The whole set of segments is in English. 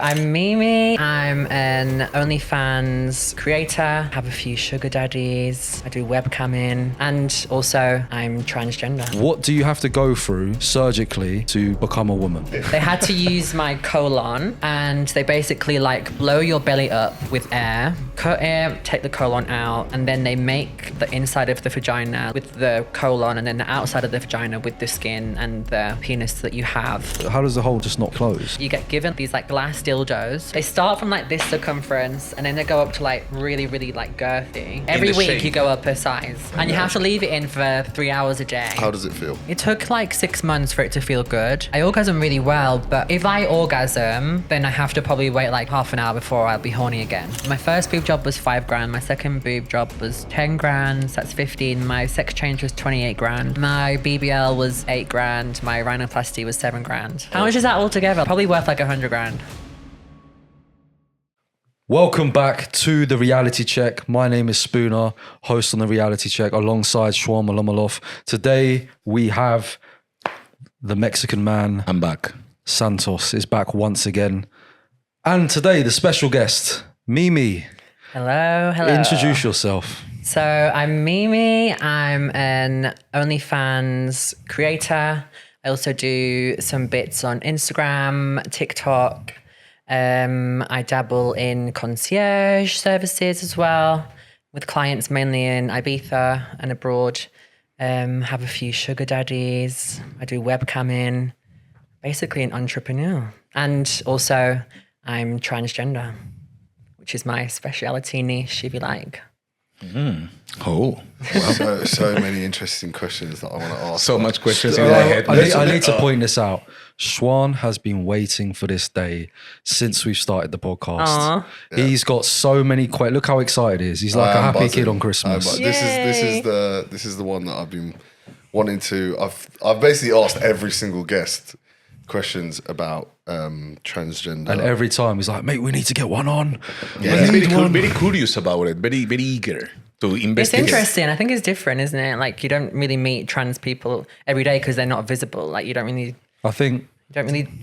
I'm Mimi. I'm an OnlyFans creator, have a few sugar daddies, I do webcamming, and also I'm transgender. What do you have to go through surgically to become a woman? They had to use my colon and they basically like blow your belly up with air, cut it, take the colon out, and then they make the inside of the vagina with the colon and then the outside of the vagina with the skin and the penis that you have. How does the hole just not close? You get given these like glass dildos. They start from like this circumference and then they go up to like really like girthy. Every week shape. you go up a size and you have to leave it in for 3 hours a day. How does it feel? It took like 6 months for it to feel good. I orgasm really well, but if I orgasm, then I have to probably wait like half an hour before I'll be horny again. My first boob job was 5 grand. My second boob job was 10 grand. So that's 15. My sex change was 28 grand. My BBL was 8 grand. My rhinoplasty was 7 grand. How much is that altogether? Probably worth like 100 grand. Welcome back to the Reality Check. My name is Spooner, host on the Reality Check alongside Shwan Malomaloff. Today we have the Mexican man. I'm back. Santos is back once again. And today the special guest, Mimi. Hello. Introduce yourself. So I'm Mimi. I'm an OnlyFans creator. I also do some bits on Instagram, TikTok. I dabble in concierge services as well with clients mainly in Ibiza and abroad. Have a few sugar daddies. I do webcamming. Basically an entrepreneur. And also I'm transgender, which is my speciality niche, if you like. Oh, So many interesting questions that I want to ask. so much questions in my head. I need to point this out. Shwan has been waiting for this day since we've started the podcast. Aww. He's got so many questions. Look how excited he is. He's like a happy kid on Christmas. This is the one that I've been wanting to. I've basically asked every single guest questions about transgender. And every time he's like, mate, we need to get one on. Yeah, he's very curious about it, very eager to It's investigate. interesting. I think it's different, isn't it? Like you don't really meet trans people every day because they're not visible. Like you I think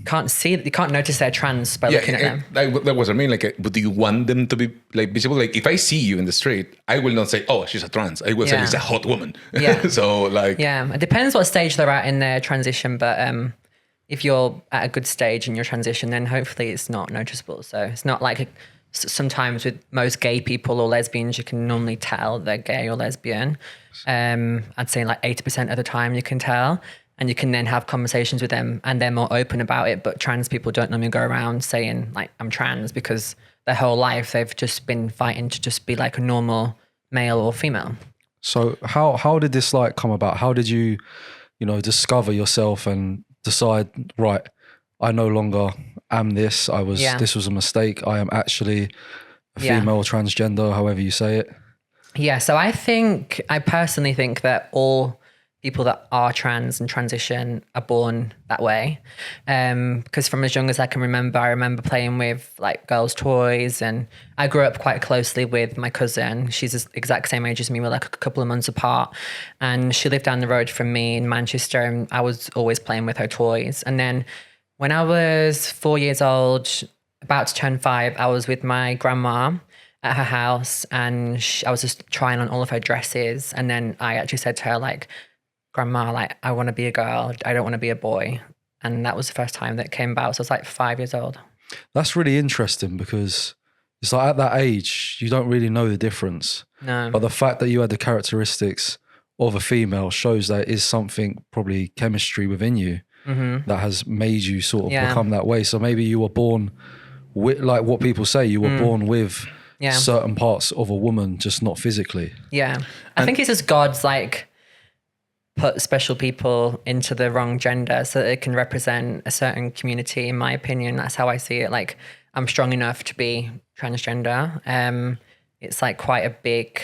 can't see, you can't notice they're trans by looking at them. That was what I mean. Like, but do you want them to be like visible? Like, if I see you in the street, I will not say, "Oh, she's a trans." I will say, Yeah. "She's a hot woman." Yeah. So, like, Yeah, it depends what stage they're at in their transition, but if you're at a good stage in your transition, then hopefully it's not noticeable. So it's not like sometimes with most gay people or lesbians, you can normally tell they're gay or lesbian. I'd say like 80% of the time you can tell, and you can then have conversations with them and they're more open about it. But trans people don't normally go around saying like, I'm trans, because their whole life they've just been fighting to just be like a normal male or female. so. How did this like come about? How did you discover yourself and decide, right, I no longer am this. This was a mistake. I am actually a female transgender, however you say it. Yeah, so I personally think that all people that are trans and transition are born that way. Because from as young as I can remember, I remember playing with like girls' toys, and I grew up quite closely with my cousin. She's the exact same age as me. We're like a couple of months apart, and she lived down the road from me in Manchester, and I was always playing with her toys. And then when I was 4 years old, about to turn 5, I was with my grandma at her house, and I was just trying on all of her dresses. And then I actually said to her, like, Grandma, like, I want to be a girl. I don't want to be a boy. And that was the first time that came about. So I was like 5 years old. That's really interesting because it's like at that age, you don't really know the difference. No. But the fact that you had the characteristics of a female shows that it is something, probably chemistry within you, that has made you sort of become that way. So maybe you were born with, like what people say, you were born with certain parts of a woman, just not physically. Yeah. I think it's just God's like put special people into the wrong gender so that it can represent a certain community, in my opinion. That's how I see it. Like, I'm strong enough to be transgender. It's like quite a big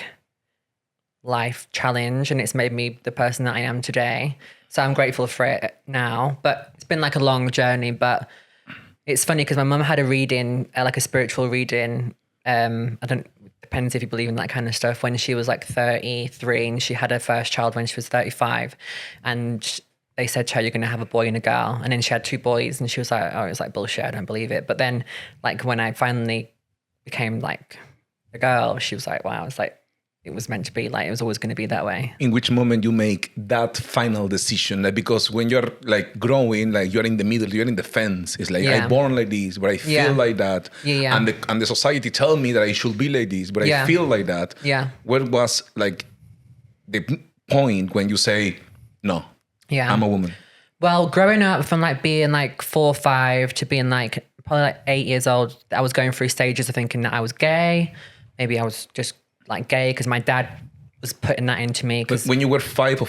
life challenge, and it's made me the person that I am today. So I'm grateful for it now, but it's been like a long journey. But it's funny because my mum had a reading, like a spiritual reading. Depends if you believe in that kind of stuff, when she was like 33, and she had her first child when she was 35. And they said to her, you're going to have a boy and a girl. And then she had 2 boys and she was like, oh, it's like bullshit. I don't believe it. But then like when I finally became like a girl, she was like, wow, it's like, it was meant to be, like it was always going to be that way. In which moment you make that final decision? Like, because when you're like growing, like you're in the middle, you're in the fence. It's like, I'm born like this, but I feel like that. Yeah. And the society tell me that I should be like this, but I feel like that. Yeah. Where was like the point when you say, no, I'm a woman? Well, growing up from like being like 4 or 5 to being like probably like 8 years old, I was going through stages of thinking that I was gay. Maybe I was just like gay because my dad was putting that into me. But when you were 5 or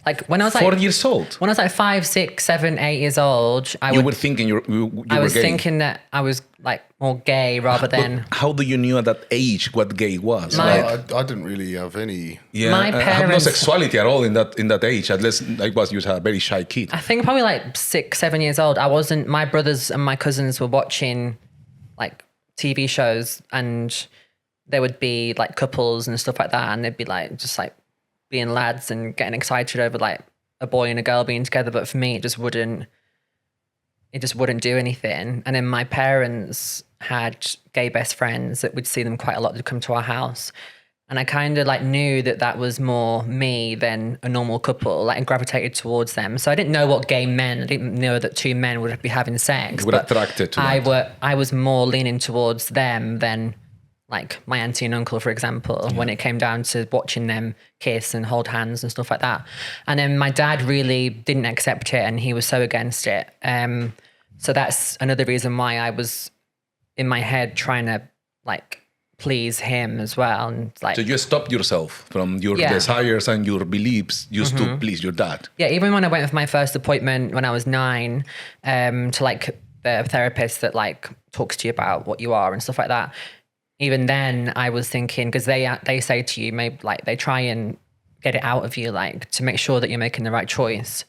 like when I was 4 like years old, when I was like 5, 6, 7, 8 years old, I were thinking you I were was gay. thinking that I was like more gay rather than. But how do you knew at that age what gay was? I didn't really have any. Yeah, my I have no parents- sexuality at all in that age. Unless I was just a very shy kid. I think probably like 6, 7 years old. I wasn't. My brothers and my cousins were watching like TV shows, and there would be like couples and stuff like that, and they'd be like just like being lads and getting excited over like a boy and a girl being together. But for me, it just wouldn't do anything. And then my parents had gay best friends that would see them quite a lot to come to our house. And I kind of like knew that was more me than a normal couple, like, and gravitated towards them. So I didn't know what gay meant. I didn't know that 2 men would be having sex. You were attracted to that. I was more leaning towards them than like my auntie and uncle, for example, when it came down to watching them kiss and hold hands and stuff like that. And then my dad really didn't accept it, and he was so against it. So that's another reason why I was in my head trying to like please him as well. And like, so you stopped yourself from your desires and your beliefs just to please your dad. Yeah, even when I went for my first appointment when I was 9, to like the therapist that like talks to you about what you are and stuff like that. Even then, I was thinking, because they say to you, maybe like they try and get it out of you, like to make sure that you're making the right choice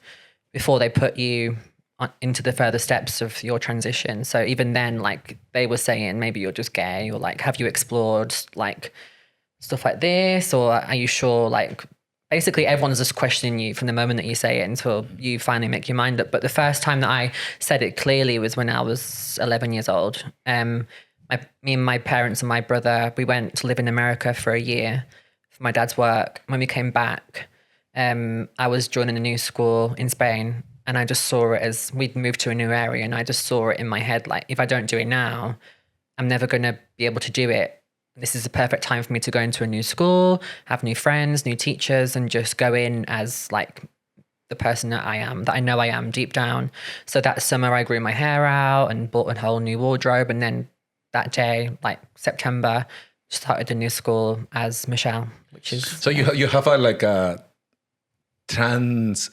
before they put you into the further steps of your transition. So even then, like they were saying, maybe you're just gay, or like, have you explored like stuff like this, or are you sure? Like basically, everyone's just questioning you from the moment that you say it until you finally make your mind up. But the first time that I said it clearly was when I was 11 years old. Me and my parents and my brother, we went to live in America for a year for my dad's work. When we came back, I was joining a new school in Spain, and I just saw it as we'd moved to a new area, and I just saw it in my head, like, if I don't do it now, I'm never going to be able to do it. This is the perfect time for me to go into a new school, have new friends, new teachers, and just go in as like the person that I know I am deep down. So that summer I grew my hair out and bought a whole new wardrobe, and then that day, like September, started a new school as Michelle, which is... So you have a trans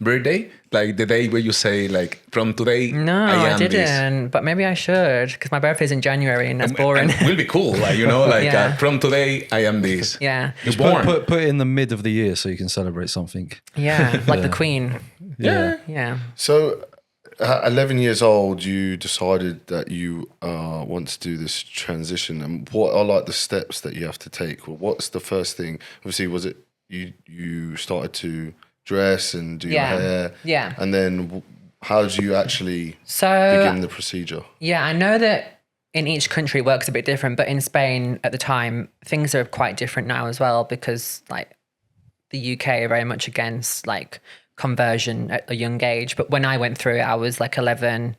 birthday? Like the day where you say like, from today, No, I didn't. this. But maybe I should, because my birthday's in January and that's boring. And it will be cool, like, you know, like from today, I am this. Yeah. You're born. Put it in the mid of the year so you can celebrate something. Yeah, like the Queen. Yeah. Yeah. So, at 11 years old, you decided that you want to do this transition. And what are like the steps that you have to take? Well, what's the first thing? Obviously, was it you started to dress and do your hair? Yeah. And then how did you actually begin the procedure? Yeah, I know that in each country it works a bit different, but in Spain at the time, things are quite different now as well, because like the UK are very much against like conversion at a young age. But when I went through it, I was like 11,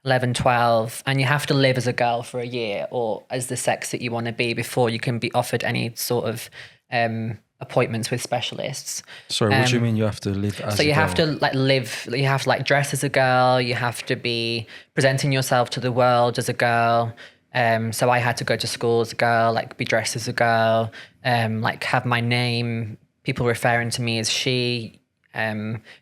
12, and you have to live as a girl for a year or as the sex that you want to be before you can be offered any sort of appointments with specialists. Sorry, what do you mean you have to live as a girl? So you have to like live, you have to like dress as a girl, you have to be presenting yourself to the world as a girl. So I had to go to school as a girl, like be dressed as a girl, like have my name, people referring to me as she,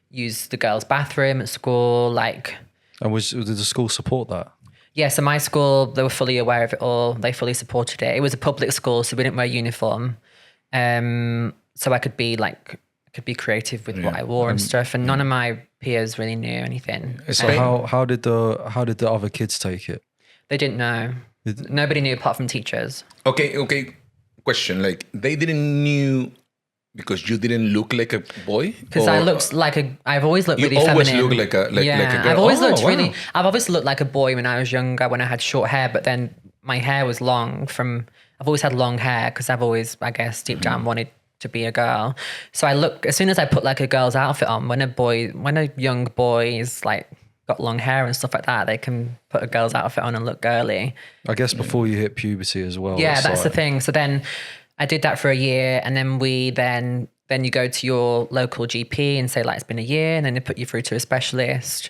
use the girls' bathroom at school, like. And did the school support that? Yeah, so my school, they were fully aware of it all. They fully supported it. It was a public school, so we didn't wear uniform. So I could be creative with what I wore and stuff. And none of my peers really knew anything. So how did the other kids take it? They didn't know. Nobody knew apart from teachers. Okay. Question, like they didn't knew because you didn't look like a boy? Because I've always looked really feminine. You always look like a girl. I've always looked really, I've obviously looked like a boy when I was younger, when I had short hair, but then my hair was long I've always had long hair because I've always, I guess, deep down wanted to be a girl. So as soon as I put like a girl's outfit on, when a young boy is like got long hair and stuff like that, they can put a girl's outfit on and look girly. I guess before you hit puberty as well. Yeah, that's the thing. So then I did that for a year, and then then you go to your local GP and say like it's been a year, and then they put you through to a specialist,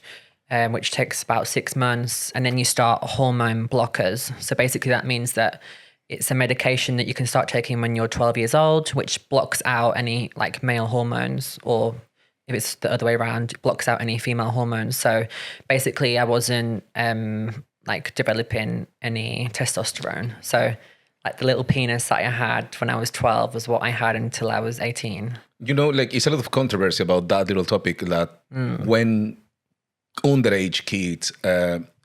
which takes about 6 months, and then you start hormone blockers. So basically that means that it's a medication that you can start taking when you're 12 years old, which blocks out any like male hormones, or if it's the other way around, it blocks out any female hormones. So basically I wasn't like developing any testosterone. So like the little penis that I had when I was 12 was what I had until I was 18. You know, like it's a lot of controversy about that little topic, that when underage kids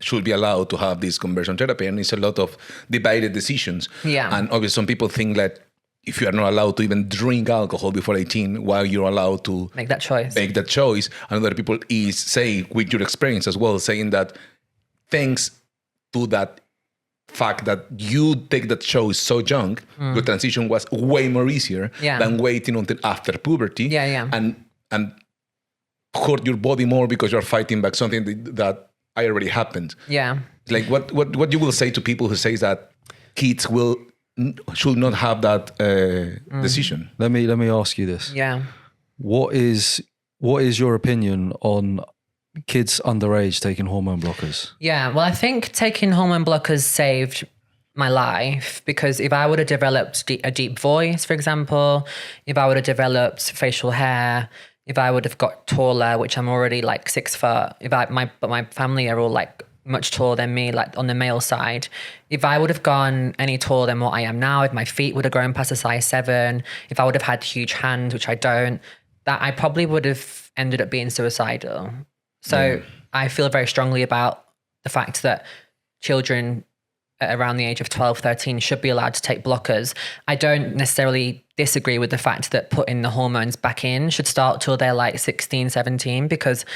should be allowed to have this conversion therapy, and it's a lot of divided decisions. Yeah. And obviously some people think that if you are not allowed to even drink alcohol before 18, while you're allowed to make that choice. And other people is say, with your experience as well, saying that thanks to that fact that you take that choice so young, your transition was way more easier than waiting until after puberty. And hurt your body more because you're fighting back something that already happened. Yeah. Like what you will say to people who say that kids should not have that decision? Let me ask you this. Yeah. What is your opinion on kids underage taking hormone blockers? Yeah, well, I think taking hormone blockers saved my life, because if I would have developed a deep voice, for example, if I would have developed facial hair, if I would have got taller, which I'm already like 6 foot, but my family are all like much taller than me, like on the male side. If I would have gone any taller than what I am now, if my feet would have grown past a size 7, if I would have had huge hands, which I don't, that I probably would have ended up being suicidal. So I feel very strongly about the fact that children around the age of 12, 13 should be allowed to take blockers. I don't necessarily disagree with the fact that putting the hormones back in should start till they're like 16, 17, because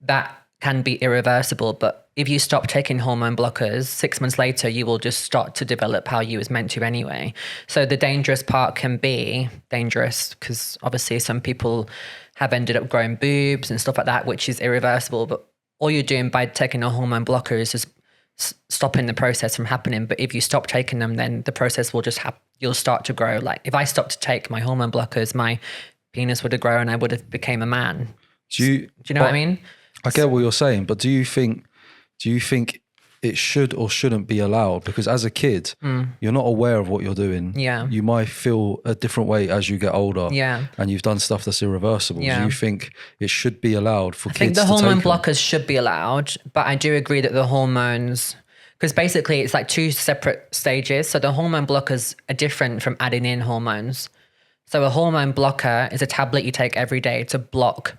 that can be irreversible. But if you stop taking hormone blockers, 6 months later, you will just start to develop how you was meant to anyway. So the dangerous part can be dangerous because obviously some people have ended up growing boobs and stuff like that, which is irreversible. But all you're doing by taking a hormone blocker is just stopping the process from happening. But if you stop taking them, then the process will just happen. You'll start to grow. Like if I stopped to take my hormone blockers, my penis would have grown and I would have became a man. Do you know what I mean? I get what you're saying, but do you think it should or shouldn't be allowed? Because as a kid, you're not aware of what you're doing. Yeah. You might feel a different way as you get older. Yeah. And you've done stuff that's irreversible. Yeah. Do you think it should be allowed for kids to take them? I think the hormone blockers should be allowed, but I do agree that the hormones, because basically it's like 2 separate stages. So the hormone blockers are different from adding in hormones. So a hormone blocker is a tablet you take every day to block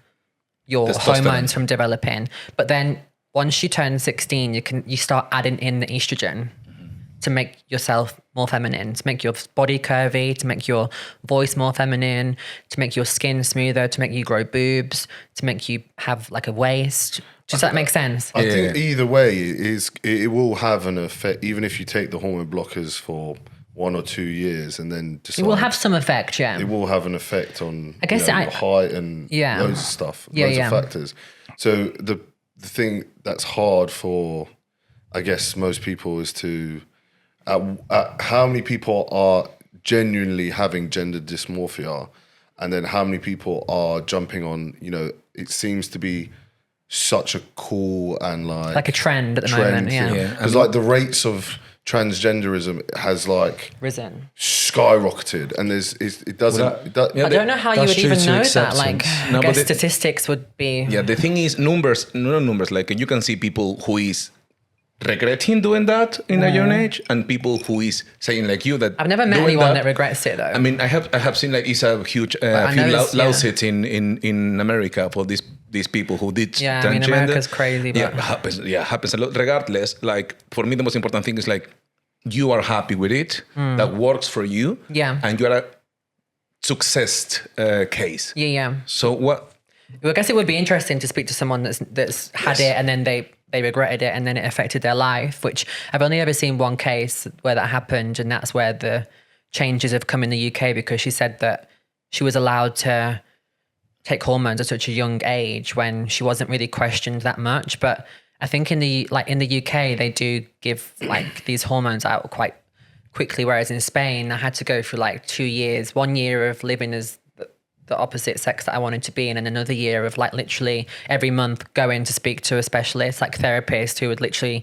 your hormones from developing. But then once you turn 16, you start adding in the estrogen to make yourself more feminine, to make your body curvy, to make your voice more feminine, to make your skin smoother, to make you grow boobs, to make you have like a waist. Does that make sense? I think either way it will have an effect, even if you take the hormone blockers for 1 or 2 years and then decide. It will have some effect, yeah. It will have an effect on I guess your height and loads of stuff, loads of factors. So the thing that's hard for, I guess, most people is to, how many people are genuinely having gender dysmorphia, and then how many people are jumping on, it seems to be such a cool and like a trend at the moment, yeah. Because like the rates of transgenderism has like risen, skyrocketed, and I don't know how you would even know that. Like, I guess statistics would be. Yeah, the thing is, numbers. Like you can see people who is regretting doing that in a young age, and people who is saying like you that. I've never met anyone that regrets it though. I mean, I have seen like it's a huge lawsuit in America for these people who did. Yeah, I mean, America's crazy. But happens a lot. Regardless, like for me, the most important thing is like you are happy with it, that works for you, and you are success case. Yeah. So what? Well, I guess it would be interesting to speak to someone that's had it and then they regretted it and then it affected their life, which I've only ever seen one case where that happened, and that's where the changes have come in the UK, because she said that she was allowed to take hormones at such a young age when she wasn't really questioned that much. But I think in the UK they do give like these hormones out quite quickly, whereas in Spain I had to go through like 2 years, 1 year of living as the opposite sex that I wanted to be in, and another year of like literally every month going to speak to a specialist, like therapist, who would literally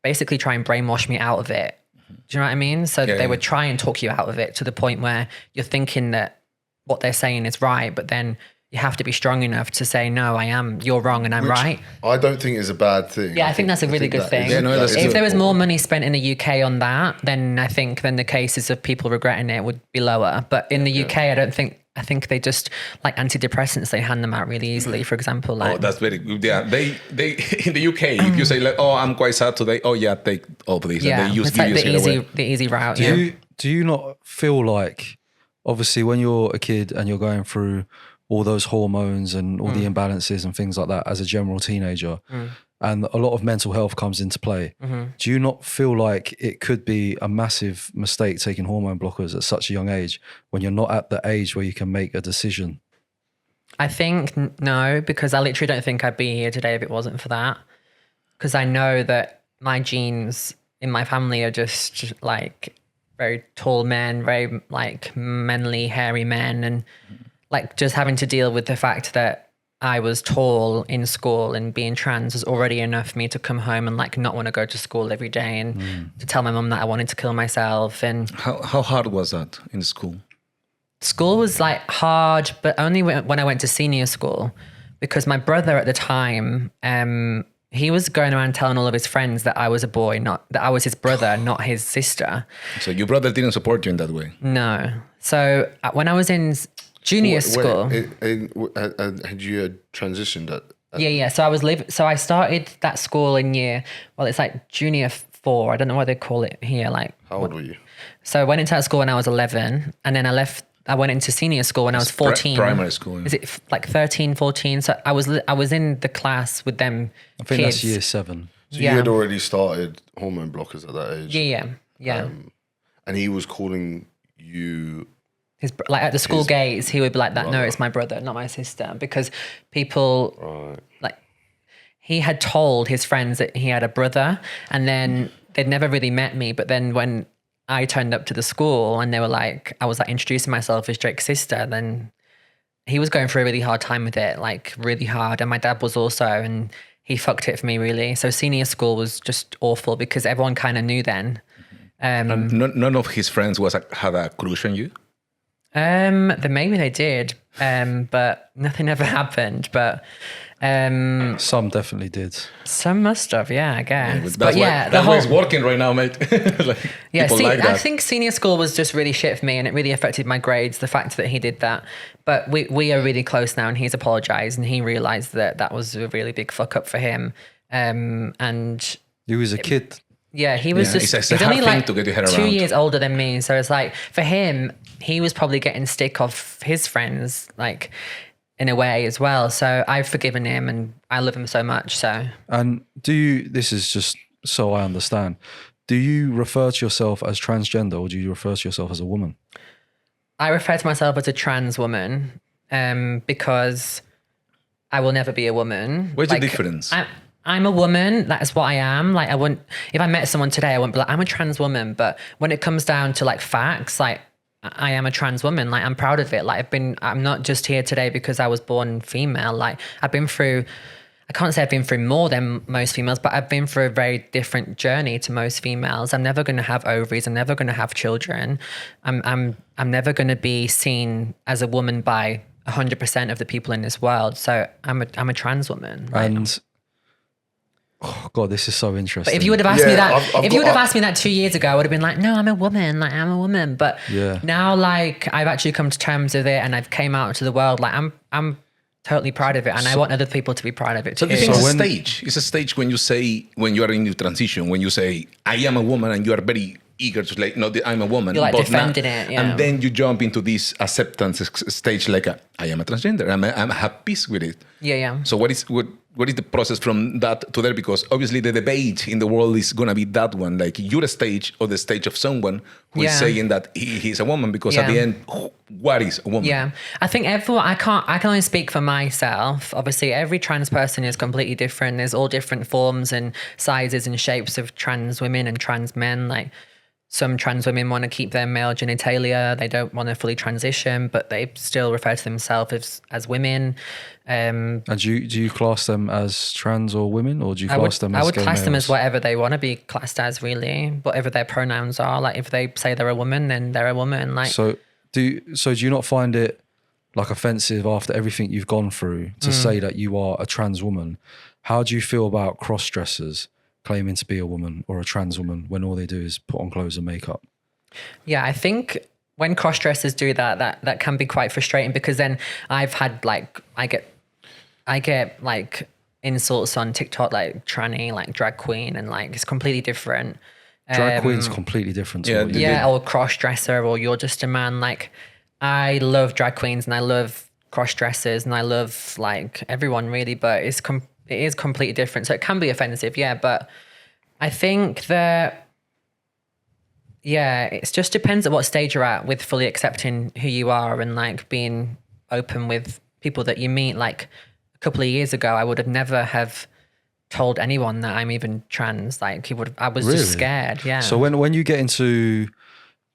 basically try and brainwash me out of it. Do you know what I mean? So they would try and talk you out of it to the point where you're thinking that what they're saying is right, but then you have to be strong enough to say, no, you're wrong and I'm right. I don't think is a bad thing. Yeah, I think that's a really good thing. If there was more money spent in the UK on that, then I think then the cases of people regretting it would be lower. But in the UK, I think they just, like antidepressants, they hand them out really easily, for example. Like, that's very good. Yeah, they in the UK, if you say like, oh, I'm quite sad today. Oh yeah, take all of these. Yeah, and they it's like the easy route. Do you not feel like, obviously when you're a kid and you're going through all those hormones and all the imbalances and things like that as a general teenager, and a lot of mental health comes into play, do you not feel like it could be a massive mistake taking hormone blockers at such a young age when you're not at the age where you can make a decision? I think no, because I literally don't think I'd be here today if it wasn't for that. Because I know that my genes in my family are just like very tall men, very like manly, hairy men, and like just having to deal with the fact that I was tall in school and being trans was already enough for me to come home and like not want to go to school every day and to tell my mum that I wanted to kill myself. And how hard was that in school? School was like hard, but only when I went to senior school, because my brother at the time, he was going around telling all of his friends that I was a boy, not that I was his brother, not his sister. So your brother didn't support you in that way? No. So when I was in junior school, had you transitioned at yeah. So I started that school in it's like junior 4. I don't know what they call it here. Like, how old were you? So I went into that school when I was 11, and then I went into senior school when I was 14. Primary school. Yeah. Is it like 13, 14? So I was in the class with them. I think kids. that's year 7. So you had already started hormone blockers at that age. Yeah. And he was calling you. Like at the school gates, he would be like, "That no, it's my brother, not my sister," because people like he had told his friends that he had a brother, and then they'd never really met me. But then when I turned up to the school and they were like, I was like introducing myself as Drake's sister, then he was going through a really hard time with it, like really hard. And my dad was also, and he fucked it for me really. So senior school was just awful because everyone kind of knew then. None of his friends had a crush on you? Then maybe they did, but nothing ever happened. But some definitely did. Some must have, yeah, I guess. That's why it's working right now, mate. I think senior school was just really shit for me, and it really affected my grades. The fact that he did that, but we are really close now, and he's apologized, and he realized that was a really big fuck up for him. And he was a kid. Yeah, he was he's only like 2 years older than me. So it's like, for him, he was probably getting stick off his friends, like in a way as well. So I've forgiven him and I love him so much. So. And this is just so I understand, do you refer to yourself as transgender or do you refer to yourself as a woman? I refer to myself as a trans woman because I will never be a woman. What's the difference? I'm a woman. That is what I am. Like, if I met someone today, I wouldn't be like, I'm a trans woman. But when it comes down to like facts, like I am a trans woman. Like, I'm proud of it. Like, I'm not just here today because I was born female. Like, I can't say I've been through more than most females, but I've been through a very different journey to most females. I'm never going to have ovaries. I'm never going to have children. I'm never going to be seen as a woman by 100% of the people in this world. So I'm a trans woman. And oh God, this is so interesting. But if you would have asked me that, asked me that 2 years ago, I would have been like, no, I'm a woman. Like, I'm a woman. But now, like, I've actually come to terms with it and I've came out to the world. Like, I'm totally proud of it, and I want other people to be proud of it too. So it's a stage. It's a stage when you are in the transition, when you say, I am a woman, and you are very eager to like, no, I'm a woman. You're like but defending it, yeah. And then you jump into this acceptance stage, like I am a transgender. I'm at peace with it. Yeah. So what is the process from that to there? Because obviously the debate in the world is gonna be that one, like your stage or the stage of someone who is saying that he's a woman. Because at the end, what is a woman? Yeah, I think everyone. I can only speak for myself. Obviously, every trans person is completely different. There's all different forms and sizes and shapes of trans women and trans men. Like some trans women want to keep their male genitalia. They don't want to fully transition, but they still refer to themselves as women. And do you class them as trans or women, or do you class them as I would gay class them males? as whatever they want to be classed as, really. Whatever their pronouns are. Like if they say they're a woman, then they're a woman. Like So do you not find it like offensive after everything you've gone through to say that you are a trans woman? How do you feel about cross-dressers claiming to be a woman or a trans woman when all they do is put on clothes and makeup? Yeah, I think when cross-dressers do that can be quite frustrating, because then I've had like I get like insults on TikTok, like tranny, like drag queen, and like it's completely different. Drag queen's completely different to what you do. Or cross-dresser, or you're just a man. Like I love drag queens and I love cross-dressers and I love like everyone really, but it is completely different. So it can be offensive, but I think that it just depends at what stage you're at with fully accepting who you are and like being open with people that you meet. Like a couple of years ago, I would have never have told anyone that I'm even trans. Like I was just scared. Yeah. So when you get into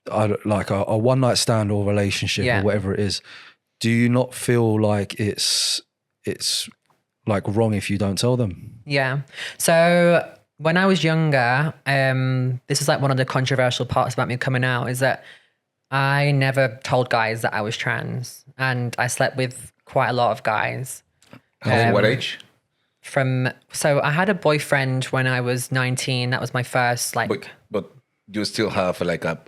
like a one night stand or relationship or whatever it is, do you not feel like it's like wrong if you don't tell them? Yeah. So when I was younger, this is like one of the controversial parts about me coming out, is that I never told guys that I was trans, and I slept with quite a lot of guys. What age? So I had a boyfriend when I was 19. That was my first But you still have like a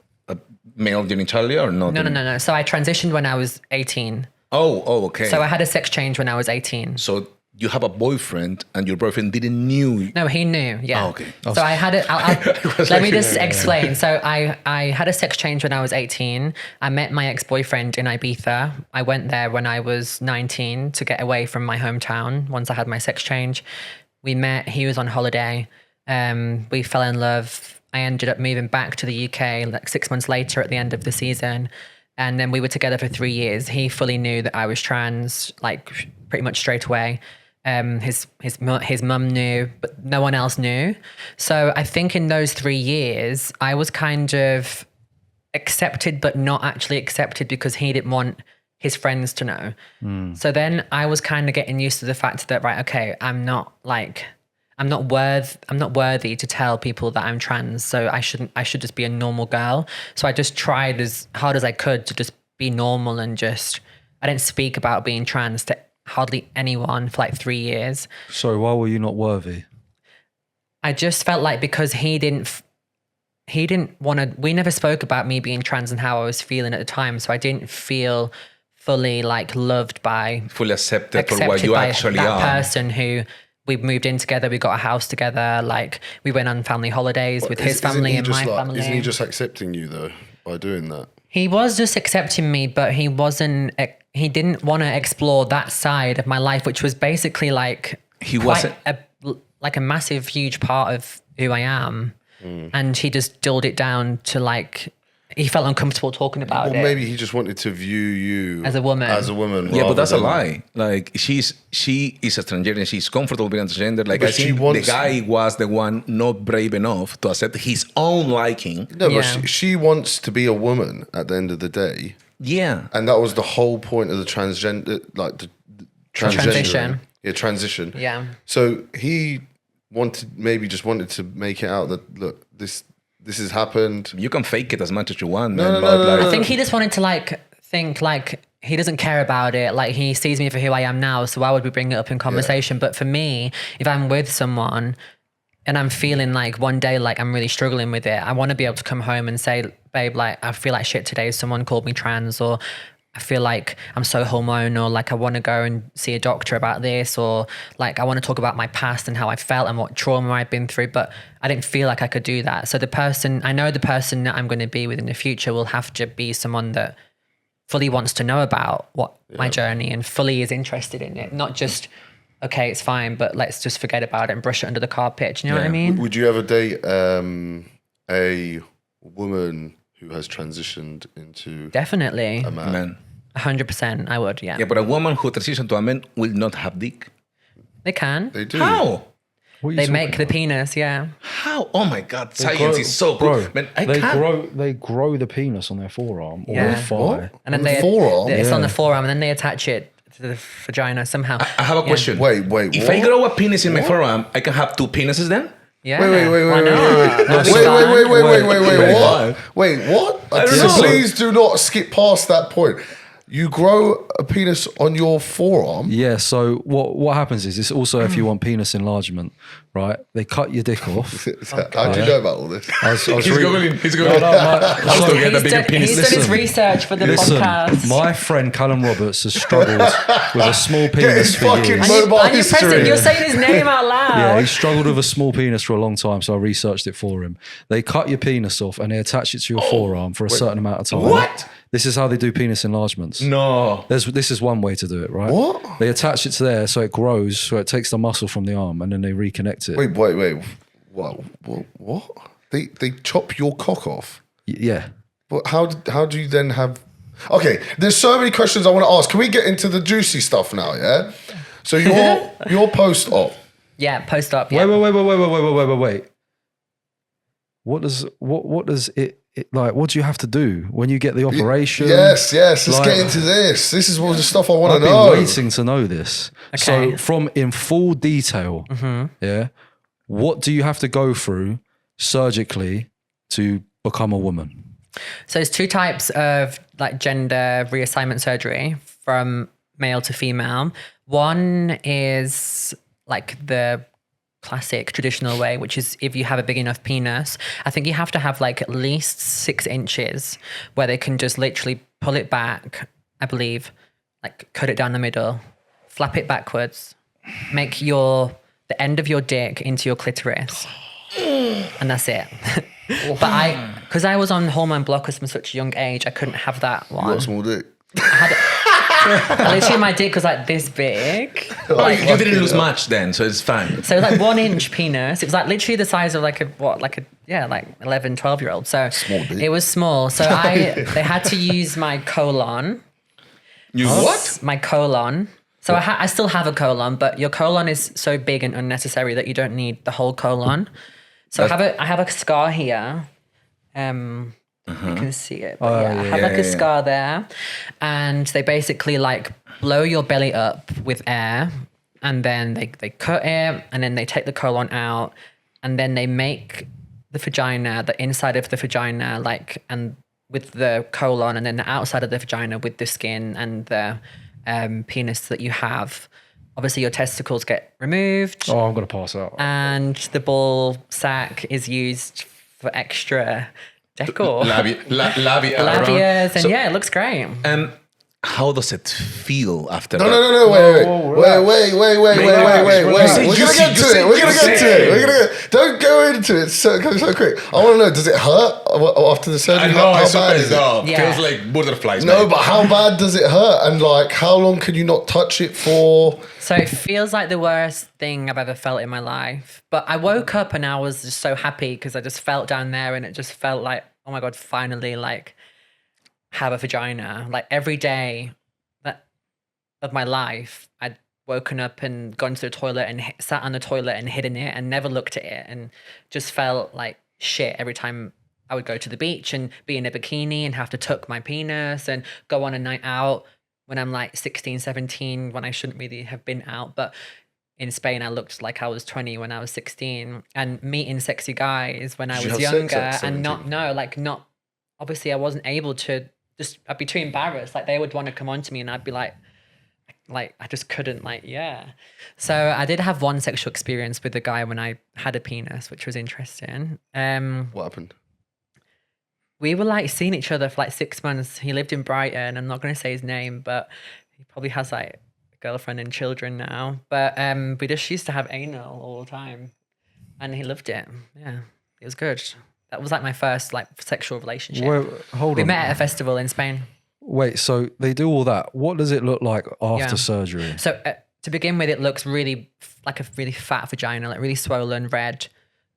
male genitalia or not? No. So I transitioned when I was 18. Oh, okay. So I had a sex change when I was 18. So you have a boyfriend and your boyfriend didn't knew. No, he knew. Yeah. Oh, okay. So I had it. Let me just explain. So I had a sex change when I was 18. I met my ex-boyfriend in Ibiza. I went there when I was 19 to get away from my hometown. Once I had my sex change, we met. He was on holiday. We fell in love. I ended up moving back to the UK like 6 months later at the end of the season. And then we were together for 3 years. He fully knew that I was trans, like pretty much straight away. His mum knew, but no one else knew. So I think in those 3 years, I was kind of accepted, but not actually accepted, because he didn't want his friends to know. So then I was kind of getting used to the fact that, right, okay, I'm not worthy to tell people that I'm trans. So I should just be a normal girl. So I just tried as hard as I could to just be normal, and I didn't speak about being trans to hardly anyone for like 3 years. So why were you not worthy? I just felt like because he didn't want to, we never spoke about me being trans and how I was feeling at the time. So I didn't feel fully like loved fully accepted for what you actually that are. person who we moved in together. We got a house together. Like we went on family holidays with his family and my family. Isn't he just accepting you though by doing that? He was just accepting me, but he didn't want to explore that side of my life, which was basically like a massive, huge part of who I am. And he just dulled it down to like, he felt uncomfortable talking about it. Well, maybe he just wanted to view you as a woman. Yeah, but that's a lie. Like she is a transgender and she's comfortable being a transgender. Like I think the guy was the one not brave enough to accept his own liking. No, but she wants to be a woman at the end of the day. Yeah. And that was the whole point of the transgender, like the transition. Yeah, transition. Yeah. So he just wanted to make it out that, look, this has happened. You can fake it as much as you want. No. I think he just wanted to think he doesn't care about it. Like he sees me for who I am now. So why would we bring it up in conversation? Yeah. But for me, if I'm with someone and I'm feeling like one day, like I'm really struggling with it, I want to be able to come home and say, babe, like I feel like shit today. Someone called me trans, or I feel like I'm so hormonal, like I want to go and see a doctor about this, or like I want to talk about my past and how I felt and what trauma I've been through, but I didn't feel like I could do that. So I know the person that I'm going to be with in the future will have to be someone that fully wants to know about my journey and fully is interested in it, not just, okay, it's fine, but let's just forget about it and brush it under the carpet. Do you know what I mean? Would you ever date a woman who has transitioned into Definitely. a man? 100%, I would, yeah. Yeah, but a woman who transitions to a man will not have dick. They can. They do. How? They make the penis, yeah. How? Oh my God, science is so cool. Man, They grow the penis on their forearm or their thigh. What? And then On the forearm? It's on the forearm, and then they attach it to the vagina somehow. I have a question. Wait, If what? I grow a penis in my forearm, I can have 2 penises then? Yeah. Wait, Why not? That's Wait, fine. what? Wait, what? I don't know. Please do not skip past that point. You grow a penis on your forearm. Yeah, so what happens is it's also if you want penis enlargement, right? They cut your dick off. How do you know about all this? I was He's reading- Googling. He's Googling. How to get a bigger penis. He's done his research for the Listen, podcast. my friend Callum Roberts has struggled with a small penis his for fucking years. mobile And you're history. you're saying his name out loud. Yeah, he struggled with a small penis for a long time, so I researched it for him. They cut your penis off and they attach it to your forearm for a certain amount of time. What? This is how they do penis enlargements. No. This is one way to do it, right? What? They attach it to there so it grows, so it takes the muscle from the arm and then they reconnect it. Wait. What? They chop your cock off. Yeah. But how do you then have? Okay, there's so many questions I want to ask. Can we get into the juicy stuff now? Yeah. So your post-op. Yeah, post-op. Yeah. Wait. What does it like? What do you have to do when you get the operation? Yes. Let's Like- get into this. This is what the stuff I want I've to been know. waiting to know this. Okay. So from in full detail, yeah, what do you have to go through surgically to become a woman? So there's 2 types of like gender reassignment surgery from male to female. One is like the classic traditional way, which is if you have a big enough penis. I think you have to have like at least 6 inches where they can just literally pull it back, I believe, like cut it down the middle, flap it backwards, make the end of your dick into your clitoris. And that's it. But because I was on hormone blockers from such a young age, I couldn't have that You one. got a small dick. Literally, my dick was like this big. Oh, you didn't lose much then, so it's fine. So it was like 1 inch penis. It was like literally the size of like 11, 12-year-old. So Small dick. it was small. So they had to use my colon. You what? My colon. So I still have a colon, but your colon is so big and unnecessary that you don't need the whole colon. So I have a scar here. You can see it. But I have like a scar there. And they basically like blow your belly up with air, and then they cut it, and then they take the colon out, and then they make the vagina, the inside of the vagina, like, and with the colon, and then the outside of the vagina with the skin and the penis that you have. Obviously, your testicles get removed. Oh, I'm gonna pass out. And the ball sack is used for extra decor. Labias, and it looks great. How does it feel after No, that? wait. We're gonna get to it. Don't go into it so quick. I want to know, does it hurt after the surgery? I know, how it's so bad is it? Yeah. feels like butterflies. No, man. but how bad does it hurt? And like, how long can you not touch it for? So it feels like the worst thing I've ever felt in my life. But I woke up and I was just so happy because I just felt down there, and it just felt like, oh my God, finally, like, have a vagina. Like every day of my life, I'd woken up and gone to the toilet and sat on the toilet and hidden it and never looked at it, and just felt like shit every time I would go to the beach and be in a bikini and have to tuck my penis and go on a night out when I'm like 16, 17, when I shouldn't really have been out. But in Spain, I looked like I was 20 when I was 16, and meeting sexy guys when I Did you was have sex younger, at and 17? not, obviously I wasn't able to, I'd be too embarrassed. Like they would want to come on to me and I'd be like I just couldn't, So I did have one sexual experience with a guy when I had a penis, which was interesting. What happened? we were like seeing each other for like 6 months. He lived in Brighton. I'm not going to say his name, but he probably has like a girlfriend and children now. But we just used to have anal all the time, and he loved it. Yeah, it was good. That was like my first like sexual relationship. Well, hold We on. met at a festival in Spain. Wait, so they do all that. What does it look like after surgery? So to begin with, it looks really like a really fat vagina, like really swollen, red,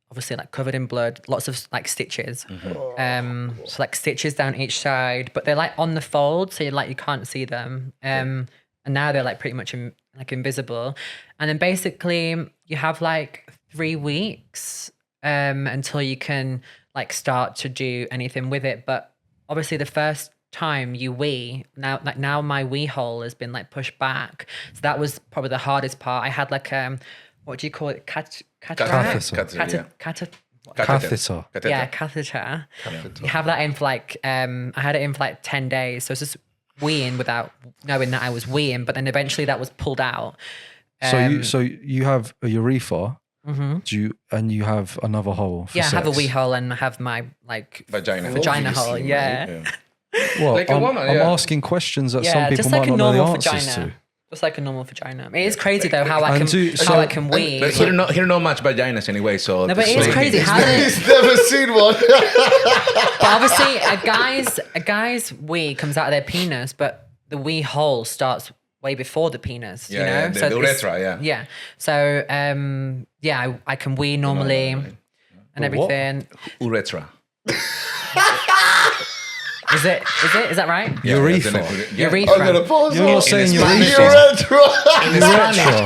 obviously like covered in blood, lots of like stitches. So like stitches down each side, but they're like on the fold, so you can't see them. And now they're like pretty much like invisible. And then basically you have like 3 weeks until you can like start to do anything with it. But obviously the first time you wee, now my wee hole has been like pushed back, so that was probably the hardest part. I had like what do you call it, Catheter. Yeah, catheter. You have that in for like I had it in for like 10 days, so it's just weeing without knowing that I was weeing, but then eventually that was pulled out. So you have a urethra. Do you have another hole for I sex? have a wee hole and I have my like Vagina hole. Yeah. Well, Like a I'm woman, asking questions that some people just might like a not know the normal answers vagina. to. Just like a normal vagina. It is crazy though how I can wee. But he don't know much vaginas anyway, so No, but it is crazy. How does He's never seen one. but obviously a guy's wee comes out of their penis, but the wee hole starts way before the penis. You know, the urethra, yeah. Yeah. So I can wee normally and everything. Urethra. Is that right? Urethra. Urethra. I'm gonna pause. You're not saying urethra.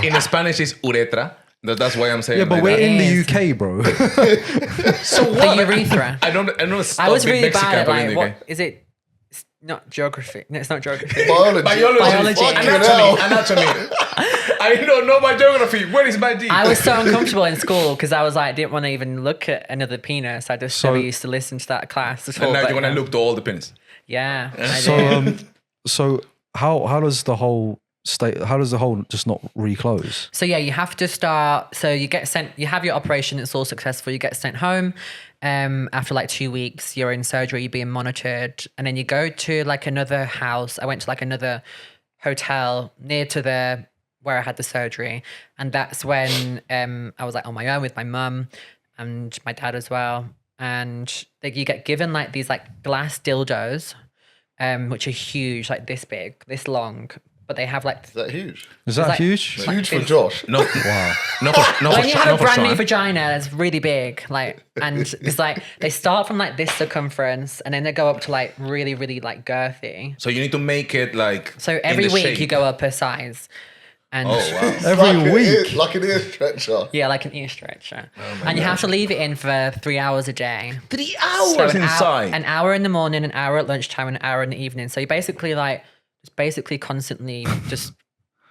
In Spanish is uretra. That's why I'm saying. Yeah, but like we're that. in the Is. UK, bro. So The what? urethra. I don't. I was really Mexican, bad at but in like the what UK. is it? It's not geography. No, it's not geography. Biology. Biology. Fucking hell. Anatomy. I don't know my geography. Where is my D? I was so uncomfortable in school because I was like, didn't want to even look at another penis. I just never used to listen to that class at all. And now but, you want to look to all the penis. Yeah. I did. So how does the whole just not reclose? So yeah, you have to start. So you get sent. You have your operation. It's all successful. You get sent home. After like 2 weeks, you're in surgery. You're being monitored, and then you go to like another house. I went to like another hotel near to where I had the surgery, and that's when I was like on my own with my mum and my dad as well. And you get given like these like glass dildos, which are huge, like this big, this long. But they have like Is that huge? Is that like- huge? It's huge for Josh. No, Wow. no, for, when you have a brand new Sean. vagina that's really big, like, and it's like they start from like this circumference and then they go up to like really, really like girthy. So you need to make it like. So in every the week shape. you go up a size. And Oh wow. Every week. Like an ear stretcher. yeah, like an ear stretcher. And you have to leave it in for 3 hours a day. 3 hours So inside. an hour in the morning, an hour at lunchtime, and an hour in the evening. So you basically like just constantly just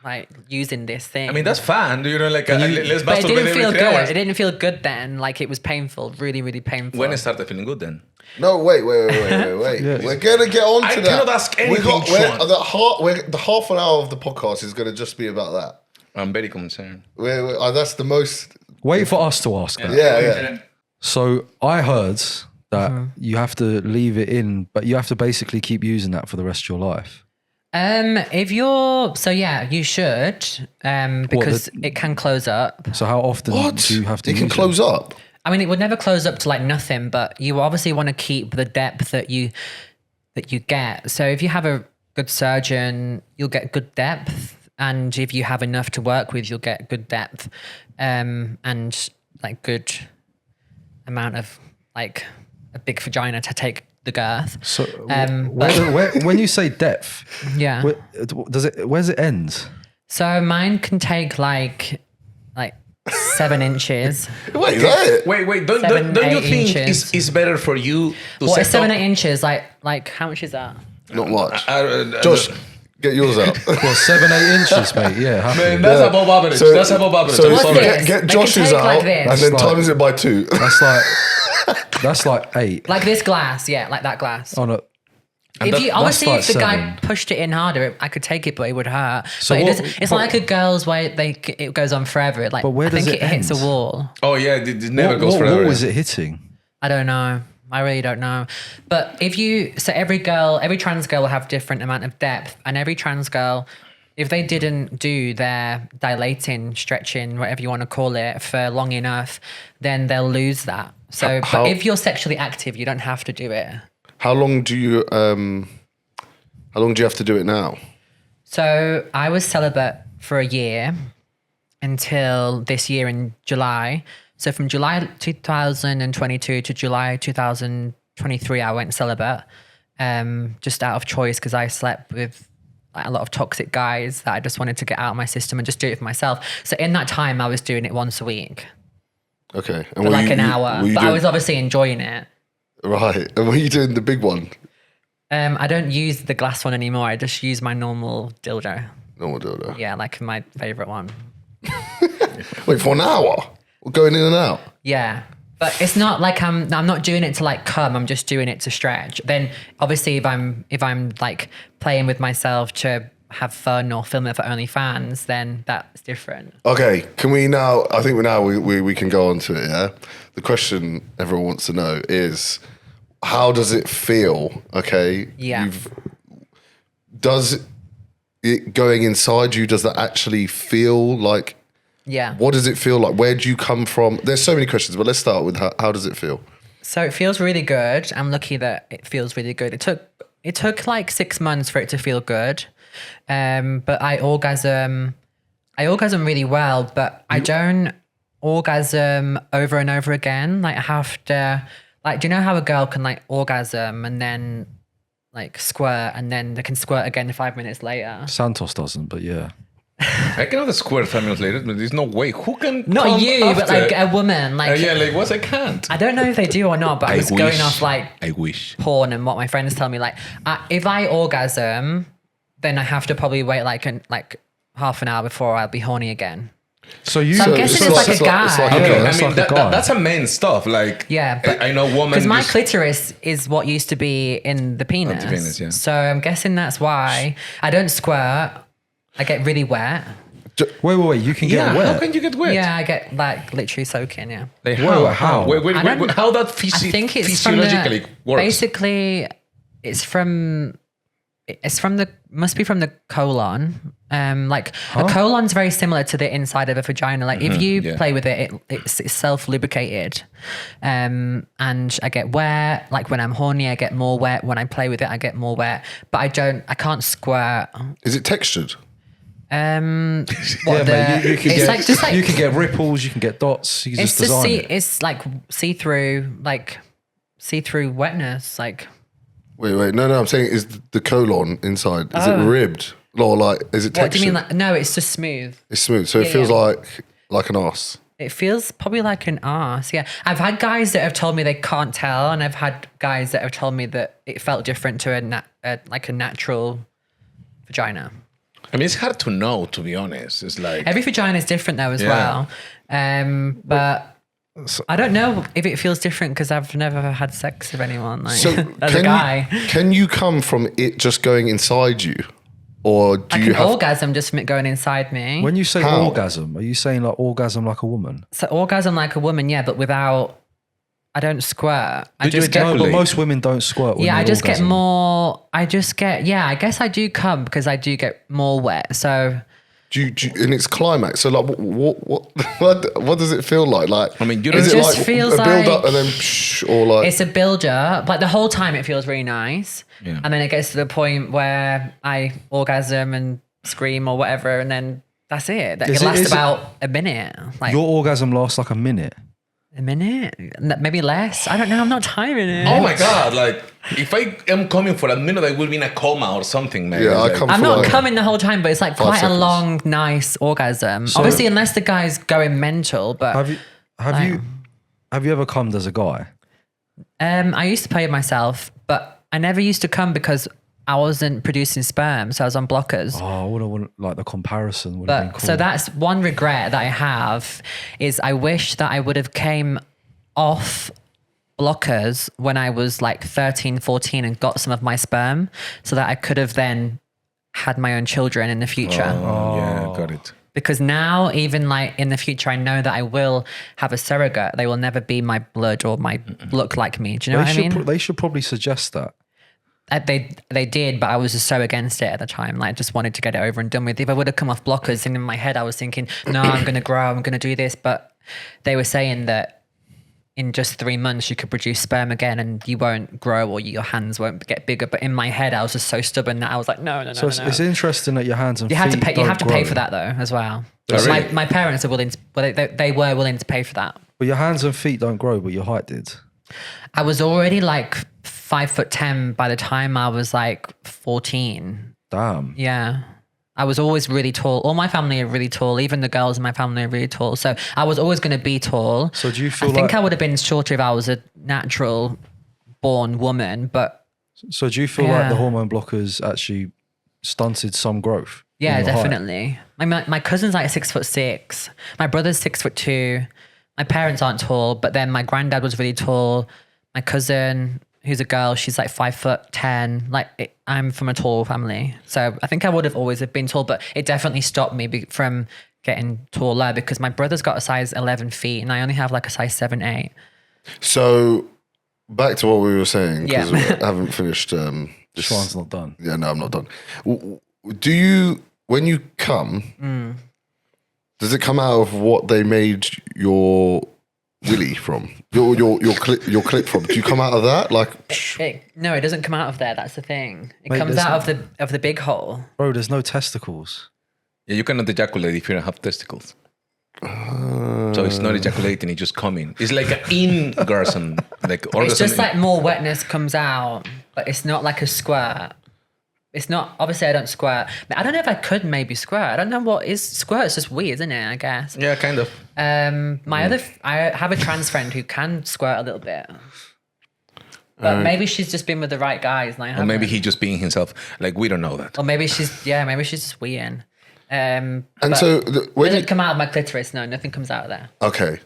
like using this thing. I mean, that's fun. You know, like let's but it masturbate didn't every feel 3 good. hours. It didn't feel good then. Like it was painful, really, really painful. When it started feeling good, then. No, wait. Yeah. We're gonna get on to I that. cannot ask anything, Sean. The half an hour of the podcast is gonna just be about that. I'm very concerned. That's the most. Wait for us to ask that. Yeah. So I heard that you have to leave it in, but you have to basically keep using that for the rest of your life. You should, because it can close up. So how often What? do you have to It can use close up. I mean, it would never close up to like nothing, but you obviously want to keep the depth that you get. So if you have a good surgeon, you'll get good depth. And if you have enough to work with, you'll get good depth, and like good amount of like a big vagina to take the girth. So when you say depth, Yeah. where's it end? So mine can take like 7 inches. Wait, is that it? Wait, don't 7, you 8 think inches. it's better for you to What set is 7, up? 8 inches? Like how much is that? Not much. Josh, Josh, get yours out. Well, 7-8 inches, mate. Yeah, happy. man, that's above average. So- that's above average. So I'm What's sorry. this? get They Josh's can take like out this. and then Like- times it by 2. That's like 8. Like this glass, yeah, like that glass. Oh no. If you that's obviously, like if the guy 7. pushed it in harder, I could take it, but it would hurt. So But what- it's not like a girl's way; it goes on forever. Like, But where I think does it it hits a end? wall. Oh yeah, it never What goes forever. was it hitting? I don't know. I really don't know. But every trans girl will have different amount of depth, and every trans girl, if they didn't do their dilating, stretching, whatever you want to call it, for long enough, then they'll lose that. So, but if you're sexually active, you don't have to do it. How long do you have to do it now? So I was celibate for a year until this year in July. So from July 2022 to July 2023, I went celibate, just out of choice because I slept with a lot of toxic guys that I just wanted to get out of my system and just do it for myself. So in that time, I was doing it once a week. Okay. And for like an hour. But I was obviously enjoying it. Right. And were you doing the big one? I don't use the glass one anymore. I just use my normal dildo. Normal dildo. Yeah, like my favorite one. Wait, for an hour? Going in and out? Yeah. But it's not like I'm not doing it to like come. I'm just doing it to stretch. Then obviously if I'm like playing with myself to have fun or film it for OnlyFans, then that's different. Okay, can we now? I think we can go on to it. Yeah. The question everyone wants to know is, how does it feel? Okay. Yeah. Does it going inside you? Does that actually feel like? Yeah. What does it feel like? Where do you come from? There's so many questions, but let's start with how does it feel? So it feels really good. I'm lucky that it feels really good. It took like 6 months for it to feel good. But I orgasm really well, but I don't orgasm over and over again. Like I have to, like, do you know how a girl can like orgasm and then like squirt and then they can squirt again 5 minutes later? Santos doesn't, but yeah. I cannot squirt 5 minutes later. There's no way. Who can? Not come you, after? but like a woman. Like yeah, like what? I can't. I don't know if they do or not, but I was going off like I wish porn and what my friends tell me. Like if I orgasm, then I have to probably wait like half an hour before I'll be horny again. So I'm guessing it's like a guy. I mean, that's a main stuff. Like, yeah, but I know women. Because my clitoris is what used to be in the penis. The penis, yeah. So I'm guessing that's why I don't squirt. I get really wet. Wait. You can get wet. How can you get wet? Yeah, I get like literally soaking. Yeah. Like how? How that I think it's physiologically works? Basically, must be from the colon. A colon's very similar to the inside of a vagina. Like if you play with it, it's self-lubricated. And I get wet. Like when I'm horny, I get more wet. When I play with it, I get more wet. But I can't squirt. Is it textured? You can get ripples, you can get dots. You can just design it. It's like see-through wetness. Like wait. No. I'm saying, is the colon inside? Is it ribbed? Or like, is it textured? What do you mean? Like, no, it's just smooth. It's smooth, so it feels like an arse. It feels probably like an arse. Yeah, I've had guys that have told me they can't tell, and I've had guys that have told me that it felt different to a natural vagina. I mean, it's hard to know, to be honest. It's like every vagina is different though as well. But I don't know if it feels different because I've never had sex with anyone. Like, so as a guy, can you come from it just going inside you, or do you have orgasm just from it going inside me? When you say orgasm, are you saying like orgasm like a woman? So orgasm like a woman, yeah, but without. I don't squirt. But most women don't squirt. When I just get more. I guess I do come because I do get more wet. So, do you in its climax? So, like, what does it feel like? Like, I mean, it just like feels a build up like, and then or like it's a build up. Like the whole time, it feels really nice, and then it gets to the point where I orgasm and scream or whatever, and then that's it. It lasts about a minute. Like your orgasm lasts like a minute. A minute? Maybe less? I don't know. I'm not timing it. Oh my God. Like, if I am coming for a minute, I will be in a coma or something, man. Yeah, I'm not coming the whole time, but it's like quite a long, nice orgasm. So, obviously, unless the guy's going mental, but... Have you ever cummed as a guy? I used to play with myself, but I never used to come because I wasn't producing sperm, so I was on blockers. Oh, I would have like the comparison would have been cool. So that's one regret that I have is I wish that I would have came off blockers when I was like 13, 14 and got some of my sperm so that I could have then had my own children in the future. Oh, yeah, got it. Because now, even like in the future, I know that I will have a surrogate. They will never be my blood or my look like me. Do you know what I mean? They should probably suggest that. They did, but I was just so against it at the time. Like, just wanted to get it over and done with. If I would have come off blockers, and in my head I was thinking, no, I'm going to grow, I'm going to do this. But they were saying that in just 3 months you could produce sperm again, and you won't grow or your hands won't get bigger. But in my head, I was just so stubborn that I was like, no. So it's interesting that your hands and you feet have to pay. You have to pay grow. for that though, as well. Oh, really? My parents are willing to. Well, they were willing to pay for that. But your hands and feet don't grow, but your height did. I was already like 5'10" by the time I was like 14. Damn. Yeah. I was always really tall. All my family are really tall. Even the girls in my family are really tall. So I was always going to be tall. So do you feel I think like- I would have been shorter if I was a natural born woman, but So do you feel like the hormone blockers actually stunted some growth? yeah, in your height? definitely. My cousin's like 6'6". My brother's 6'2". My parents aren't tall, but then my granddad was really tall. My cousin, who's a girl, she's like 5'10". Like I'm from a tall family, so I think I would have always have been tall, but it definitely stopped me from getting taller because my brother's got a size 11 feet and I only have like a size 7, 8. So back to what we were saying, because Yeah. I haven't finished. Sean's not done. Yeah, no, I'm not done. Do you, when you come, does it come out of what they made your willy from? Your clip from? Do you come out of that? Like, No, it doesn't come out of there. That's the thing. It Wait, comes there's out of the big hole. Bro, there's no testicles. Yeah, you cannot ejaculate if you don't have testicles. So it's not ejaculating; it's just coming. It's like an orgasm. It's orgasm. just like more wetness comes out, but it's not like a squirt. It's not, obviously I don't squirt. I don't know if I could maybe squirt. I don't know what is, squirt is just weird, isn't it, I guess. Yeah, kind of. I have a trans friend who can squirt a little bit. But maybe she's just been with the right guys. And I Or maybe haven't. he just being himself. Like, we don't know that. Or maybe she's just weird. and But so it when you, doesn't come out of my clitoris. No, nothing comes out of there. okay,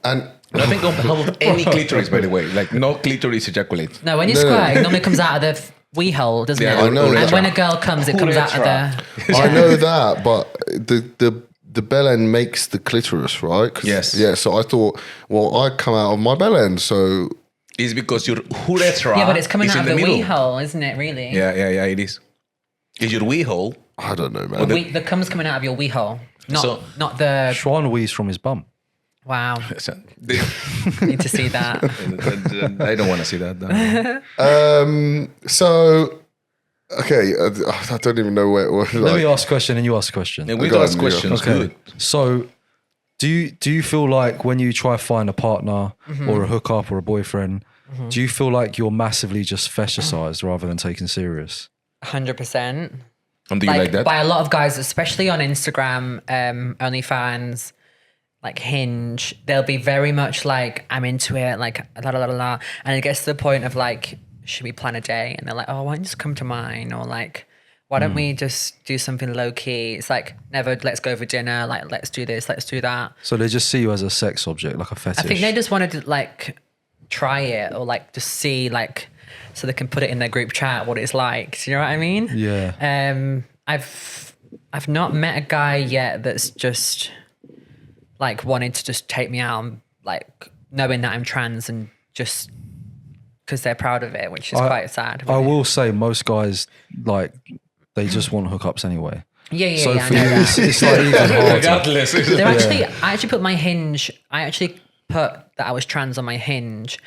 and Nothing of any clitoris, by the way. Like, no clitoris ejaculates. No, when you No, no. squirt, it normally comes out of the wee hole, doesn't Yeah, it? I know And that. when a girl comes, it comes out of the... I know that, but the bell end makes the clitoris, right? 'Cause- Yes. Yeah. So I thought, well, I come out of my bell end, so It's because your urethra Yeah, but it's coming is out in of the middle. wee hole, isn't it, really? Yeah, it is. Is your wee hole? I don't know, man. The cum's coming out of your wee hole, So- not the... Sean wheezes from his bum. Wow, So, need to see that. I don't want to see that. No. So okay, I don't even know where. Let me ask a question and you ask a question. And we Go ask on, questions. Okay. Good. So do you feel like when you try to find a partner or a hookup or a boyfriend, do you feel like you're massively just fetishized rather than taken serious? 100%. And do you like that? By a lot of guys, especially on Instagram, OnlyFans, like Hinge, they'll be very much like, I'm into it, like la la la la. And it gets to the point of like, should we plan a day? And they're like, oh, why don't you just come to mine? Or like, why don't we just do something low key? It's like, never, let's go for dinner. Like, let's do this, let's do that. So they just see you as a sex object, like a fetish. I think they just wanted to like try it or like just see like, so they can put it in their group chat what it's like. Do you know what I mean? Yeah. I've not met a guy yet that's just like wanted to just take me out and like knowing that I'm trans and just because they're proud of it, which is quite sad. I will say most guys like they just want hookups anyway. Yeah, So I for know you, that. it's like even harder. Regardless. I actually put my Hinge. I actually put that I was trans on my Hinge,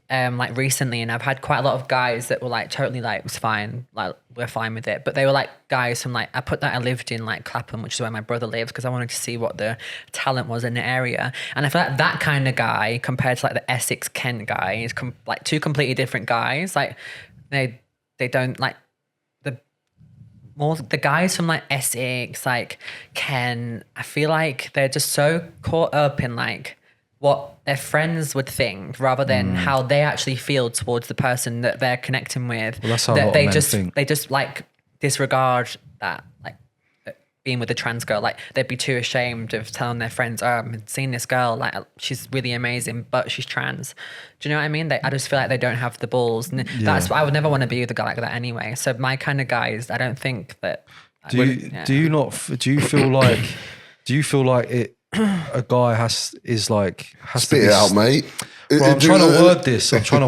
like recently, and I've had quite a lot of guys that were like totally like, it was fine, like we're fine with it. But they were like guys from like, I put that I lived in like Clapham, which is where my brother lives, because I wanted to see what the talent was in the area. And I feel like that kind of guy compared to like the Essex Kent guy is like two completely different guys. Like they don't like the guys from like Essex, like Ken, I feel like they're just so caught up in like what their friends would think rather than how they actually feel towards the person that they're connecting with. Well, that's how a that lot of they men just think. they just like disregard that, like being with a trans girl. Like they'd be too ashamed of telling their friends, oh, I've seen this girl, like she's really amazing, but she's trans. Do you know what I mean? I just feel like they don't have the balls. And that's I would never want to be with a guy like that anyway. So my kind of guys, I don't think that Do you feel like Do you feel like a guy has Spit it out, mate. Bro, I'm trying to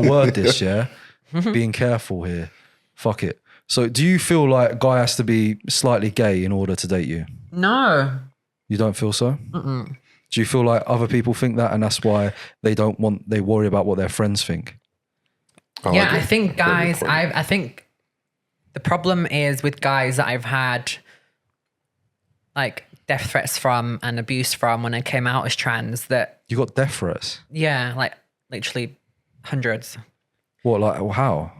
word this. Yeah, being careful here. Fuck it. So, do you feel like a guy has to be slightly gay in order to date you? No. You don't feel so? Mm-mm. Do you feel like other people think that, and that's why they worry about what their friends think? Oh, yeah, I think guys, I think the problem is with guys that I've had like death threats from and abuse from when I came out as trans, that you got death threats. Yeah, like literally hundreds. What, like how?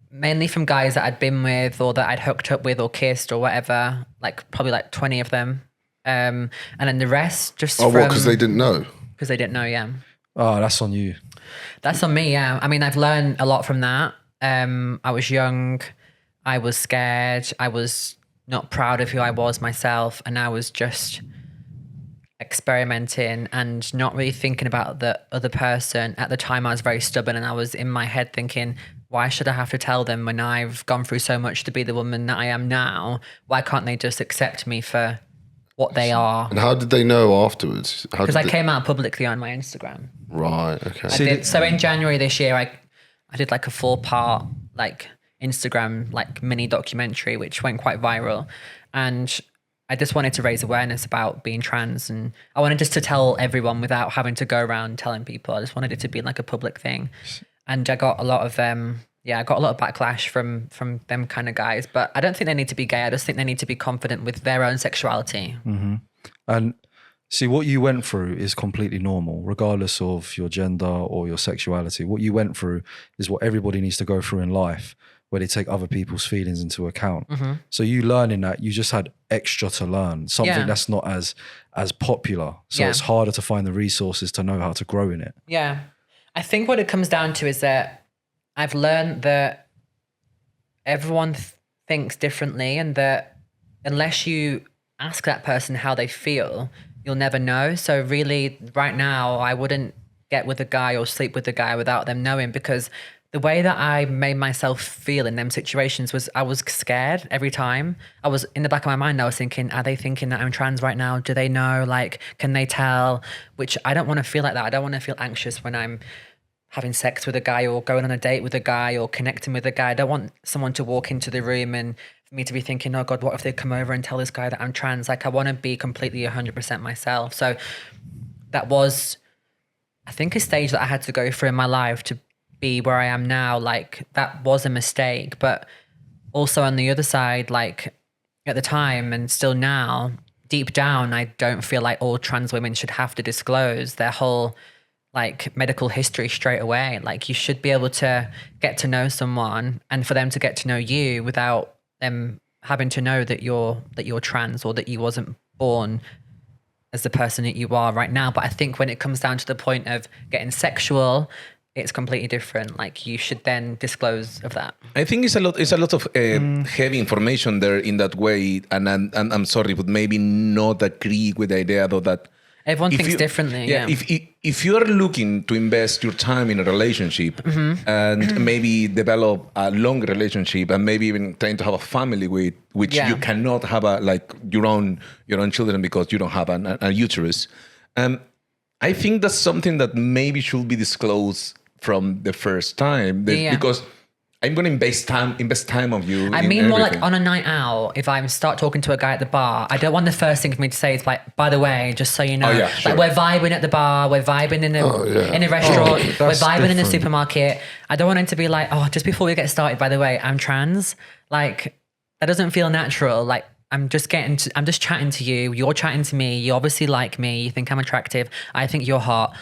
Mainly from guys that I'd been with or that I'd hooked up with or kissed or whatever. Like probably like 20 of them. And then the rest just what, because they didn't know? Because they didn't know, yeah. Oh, that's on you. That's on me, yeah. I mean, I've learned a lot from that. I was young. I was scared. I was not proud of who I was myself. And I was just experimenting and not really thinking about the other person. At the time, I was very stubborn and I was in my head thinking, why should I have to tell them when I've gone through so much to be the woman that I am now? Why can't they just accept me for what they are? And how did they know afterwards? Because I came out publicly on my Instagram. Right, okay. So in January this year, I did like a 4-part like Instagram like mini documentary, which went quite viral. And I just wanted to raise awareness about being trans. And I wanted just to tell everyone without having to go around telling people. I just wanted it to be like a public thing. And I got a lot of backlash from them kind of guys. But I don't think they need to be gay. I just think they need to be confident with their own sexuality. Mm-hmm. And see, what you went through is completely normal, regardless of your gender or your sexuality. What you went through is what everybody needs to go through in life, where they take other people's feelings into account. Mm-hmm. So you learning that, you just had extra to learn, something that's not as popular. So it's harder to find the resources to know how to grow in it. Yeah. I think what it comes down to is that I've learned that everyone thinks differently, and that unless you ask that person how they feel, you'll never know. So really right now, I wouldn't get with a guy or sleep with a guy without them knowing, because the way that I made myself feel in them situations was I was scared every time. I was in the back of my mind, I was thinking, are they thinking that I'm trans right now? Do they know? Like, can they tell? Which I don't want to feel like that. I don't want to feel anxious when I'm having sex with a guy or going on a date with a guy or connecting with a guy. I don't want someone to walk into the room and for me to be thinking, oh God, what if they come over and tell this guy that I'm trans? Like, I want to be completely 100% myself. So that was, I think, a stage that I had to go through in my life to be where I am now. Like, that was a mistake. But also on the other side, like at the time and still now, deep down, I don't feel like all trans women should have to disclose their whole like medical history straight away. Like, you should be able to get to know someone and for them to get to know you without them having to know that you're trans or that you wasn't born as the person that you are right now. But I think when it comes down to the point of getting sexual, it's completely different. Like, you should then disclose of that. I think it's a lot of heavy information there in that way, and I'm sorry, but maybe not agree with the idea though that everyone thinks differently. Yeah. If you are looking to invest your time in a relationship and maybe develop a long relationship and maybe even trying to have a family with which you cannot have your own children because you don't have a uterus, I think that's something that maybe should be disclosed from the first time because I'm going to invest time on you. I mean, more like on a night out, if I start talking to a guy at the bar, I don't want the first thing for me to say is like, by the way, just so you know, like we're vibing at the bar, we're vibing in a restaurant, we're vibing in a supermarket. I don't want it to be like, oh, just before we get started, by the way, I'm trans. Like, that doesn't feel natural. Like, I'm just chatting to you. You're chatting to me. You obviously like me. You think I'm attractive. I think you're hot.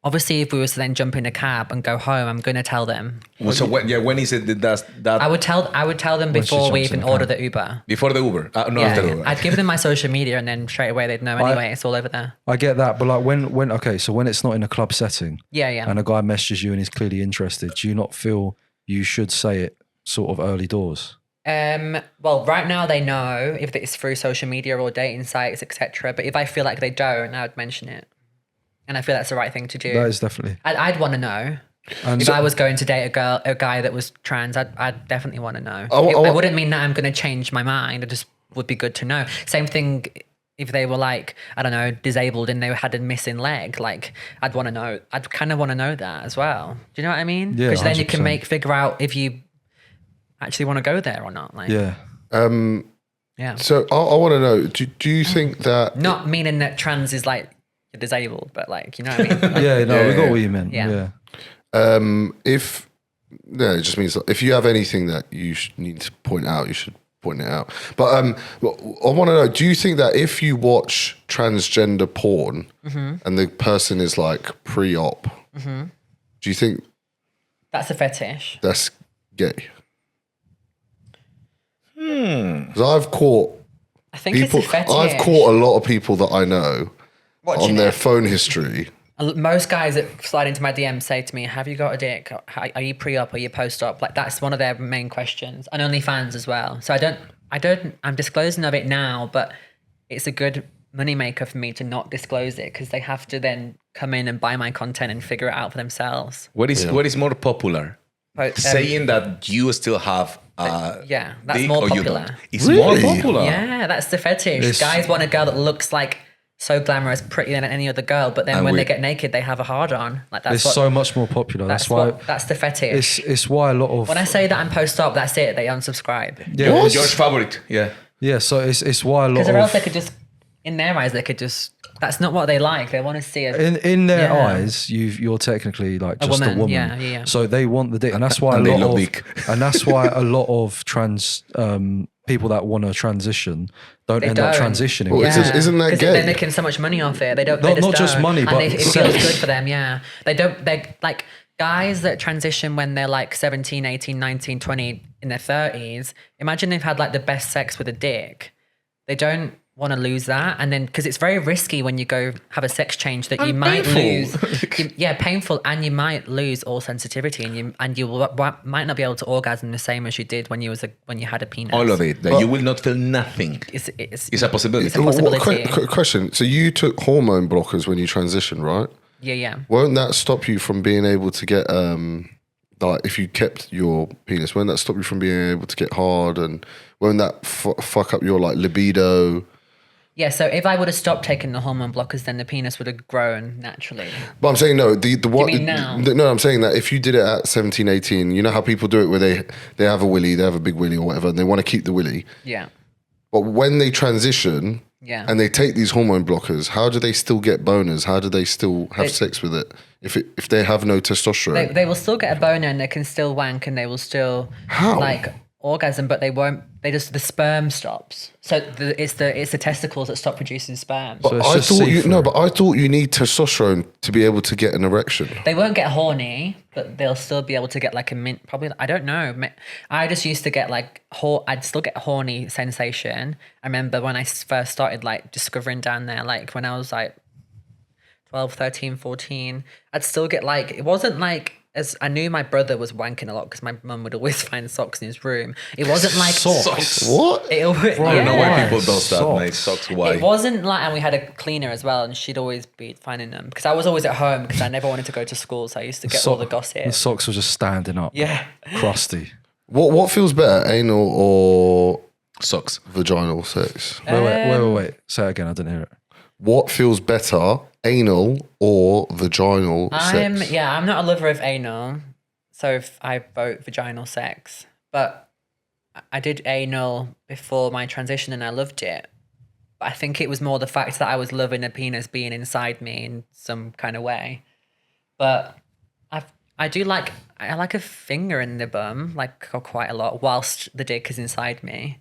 Obviously, if we were to then jump in a cab and go home, I'm going to tell them. So when is it that I would tell them before we even order the Uber. Before the Uber? Not after the Uber. I'd give them my social media and then straight away they'd know anyway. It's all over there. I get that. But like when it's not in a club setting and a guy messages you and he's clearly interested, do you not feel you should say it sort of early doors? Well, right now they know if it's through social media or dating sites, etc. But if I feel like they don't, I would mention it. And I feel that's the right thing to do. That is definitely. I'd want to know. And if I was going to date a guy that was trans, I'd definitely want to know. It wouldn't mean that I'm going to change my mind. It just would be good to know. Same thing if they were like, I don't know, disabled and they had a missing leg, like I'd kind of want to know that as well. Do you know what I mean? Yeah, Because then you can 100%. figure out if you actually want to go there or not. Like, Yeah. yeah. So I want to know, do you think that Not meaning that trans is like you're disabled, but like, you know what I mean? Like, Yeah, no, we got yeah. what you meant. Yeah. Yeah. if no, it just means that if you have anything that you need to point out, you should point it out. But I want to know, do you think that if you watch transgender porn and the person is like pre-op, do you think that's a fetish. that's gay? Because I've caught I think people, it's a fetish. I've caught a lot of people that I know Watching on their it. phone history. Most guys that slide into my DM say to me, have you got a dick? Are you pre-op or are you post-op? Like that's one of their main questions. And OnlyFans as well. So I'm disclosing of it now, but it's a good moneymaker for me to not disclose it because they have to then come in and buy my content and figure it out for themselves. What is more popular? Saying that you still have yeah, that's dick more or you popular. don't. It's more Really? popular. Yeah, that's the fetish. Guys want a girl that looks like so glamorous, prettier than any other girl, but then And when we- they get naked, they have a hard on. Like that's It's what, so much more popular. That's why that's the fetish. it's why a lot of When I say that I'm post-op, that's it. They unsubscribe. yeah, What? Your favorite, yeah. yeah. So it's why a lot Because or else they of could just, in their eyes, they could just. That's not what they like. They want to see a. in their Yeah. eyes, you're technically like just a woman, woman. yeah. So they want the dick, and that's why And a they lot love of dick. and that's why a lot of trans people that want to transition don't end up don't. transitioning. Well, isn't that 'Cause gay? they're making so much money off it. They don't. Not- They not just don't. money, And but it feels sex. good for them. Yeah, they don't. They like guys that transition when they're like 17, 18, 19, 20 in their 30s. Imagine they've had like the best sex with a dick. They don't want to lose that, and then because it's very risky when you go have a sex change that you might lose. Painful, and you might lose all sensitivity, and you might not be able to orgasm the same as you did when you had a penis. All of it. That you will not feel nothing. It's It's a possibility. It's a possibility. Question. So you took hormone blockers when you transitioned, right? yeah. Won't that stop you from being able to get like if you kept your penis? Won't that stop you from being able to get hard? And won't that fuck up your like libido? Yeah, so if I would have stopped taking the hormone blockers, then the penis would have grown naturally. But I'm saying no. The what? mean now? No, I'm saying that if you did it at 17, 18, you know how people do it where they have a willy, they have a big willy or whatever, and they want to keep the willy. Yeah. But when they transition, Yeah. and they take these hormone blockers, how do they still get boners? How do they still have sex with it if they have no testosterone? They will still get a boner and they can still wank and they will still How? like orgasm, but they won't. The sperm stops. So it's the testicles that stop producing sperm. But So it's I just thought see-through. I thought you need testosterone to be able to get an erection. They won't get horny, but they'll still be able to get like a mint. Probably, I don't know. I just used to get like I'd still get horny sensation. I remember when I first started like discovering down there, like when I was like 12, 13, 14, I'd still get like, it wasn't like, as I knew my brother was wanking a lot because my mum would always find socks in his room. It wasn't like Socks? What? It, I don't know why yeah. people does that, Socks. mate. Socks, why? It wasn't like, and we had a cleaner as well, and she'd always be finding them because I was always at home because I never wanted to go to school, so I used to get all the gossip. The socks were just standing up. Yeah. Crusty. What feels better, anal or Socks. vaginal sex? Wait. Say it again. I didn't hear it. What feels better, anal or vaginal sex? I'm not a lover of anal, so if I vote vaginal sex, but I did anal before my transition and I loved it. But I think it was more the fact that I was loving a penis being inside me in some kind of way. But I like a finger in the bum, like quite a lot, whilst the dick is inside me.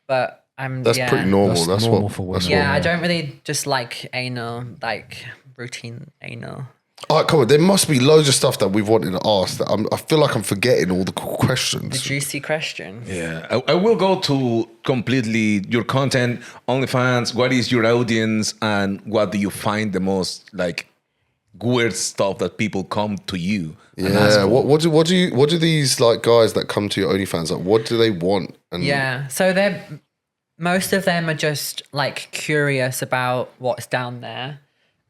But That's pretty normal. That's normal for women. Yeah, I don't really just like anal, like routine anal. All right, come on. There must be loads of stuff that we've wanted to ask. That I feel like I'm forgetting all the The questions. juicy questions. Yeah, I will go to completely your content, OnlyFans. What is your audience, and what do you find the most like weird stuff that people come to you? And ask Yeah. for? What do these like guys that come to your OnlyFans like? What do they want? And Yeah, so most of them are just like curious about what's down there.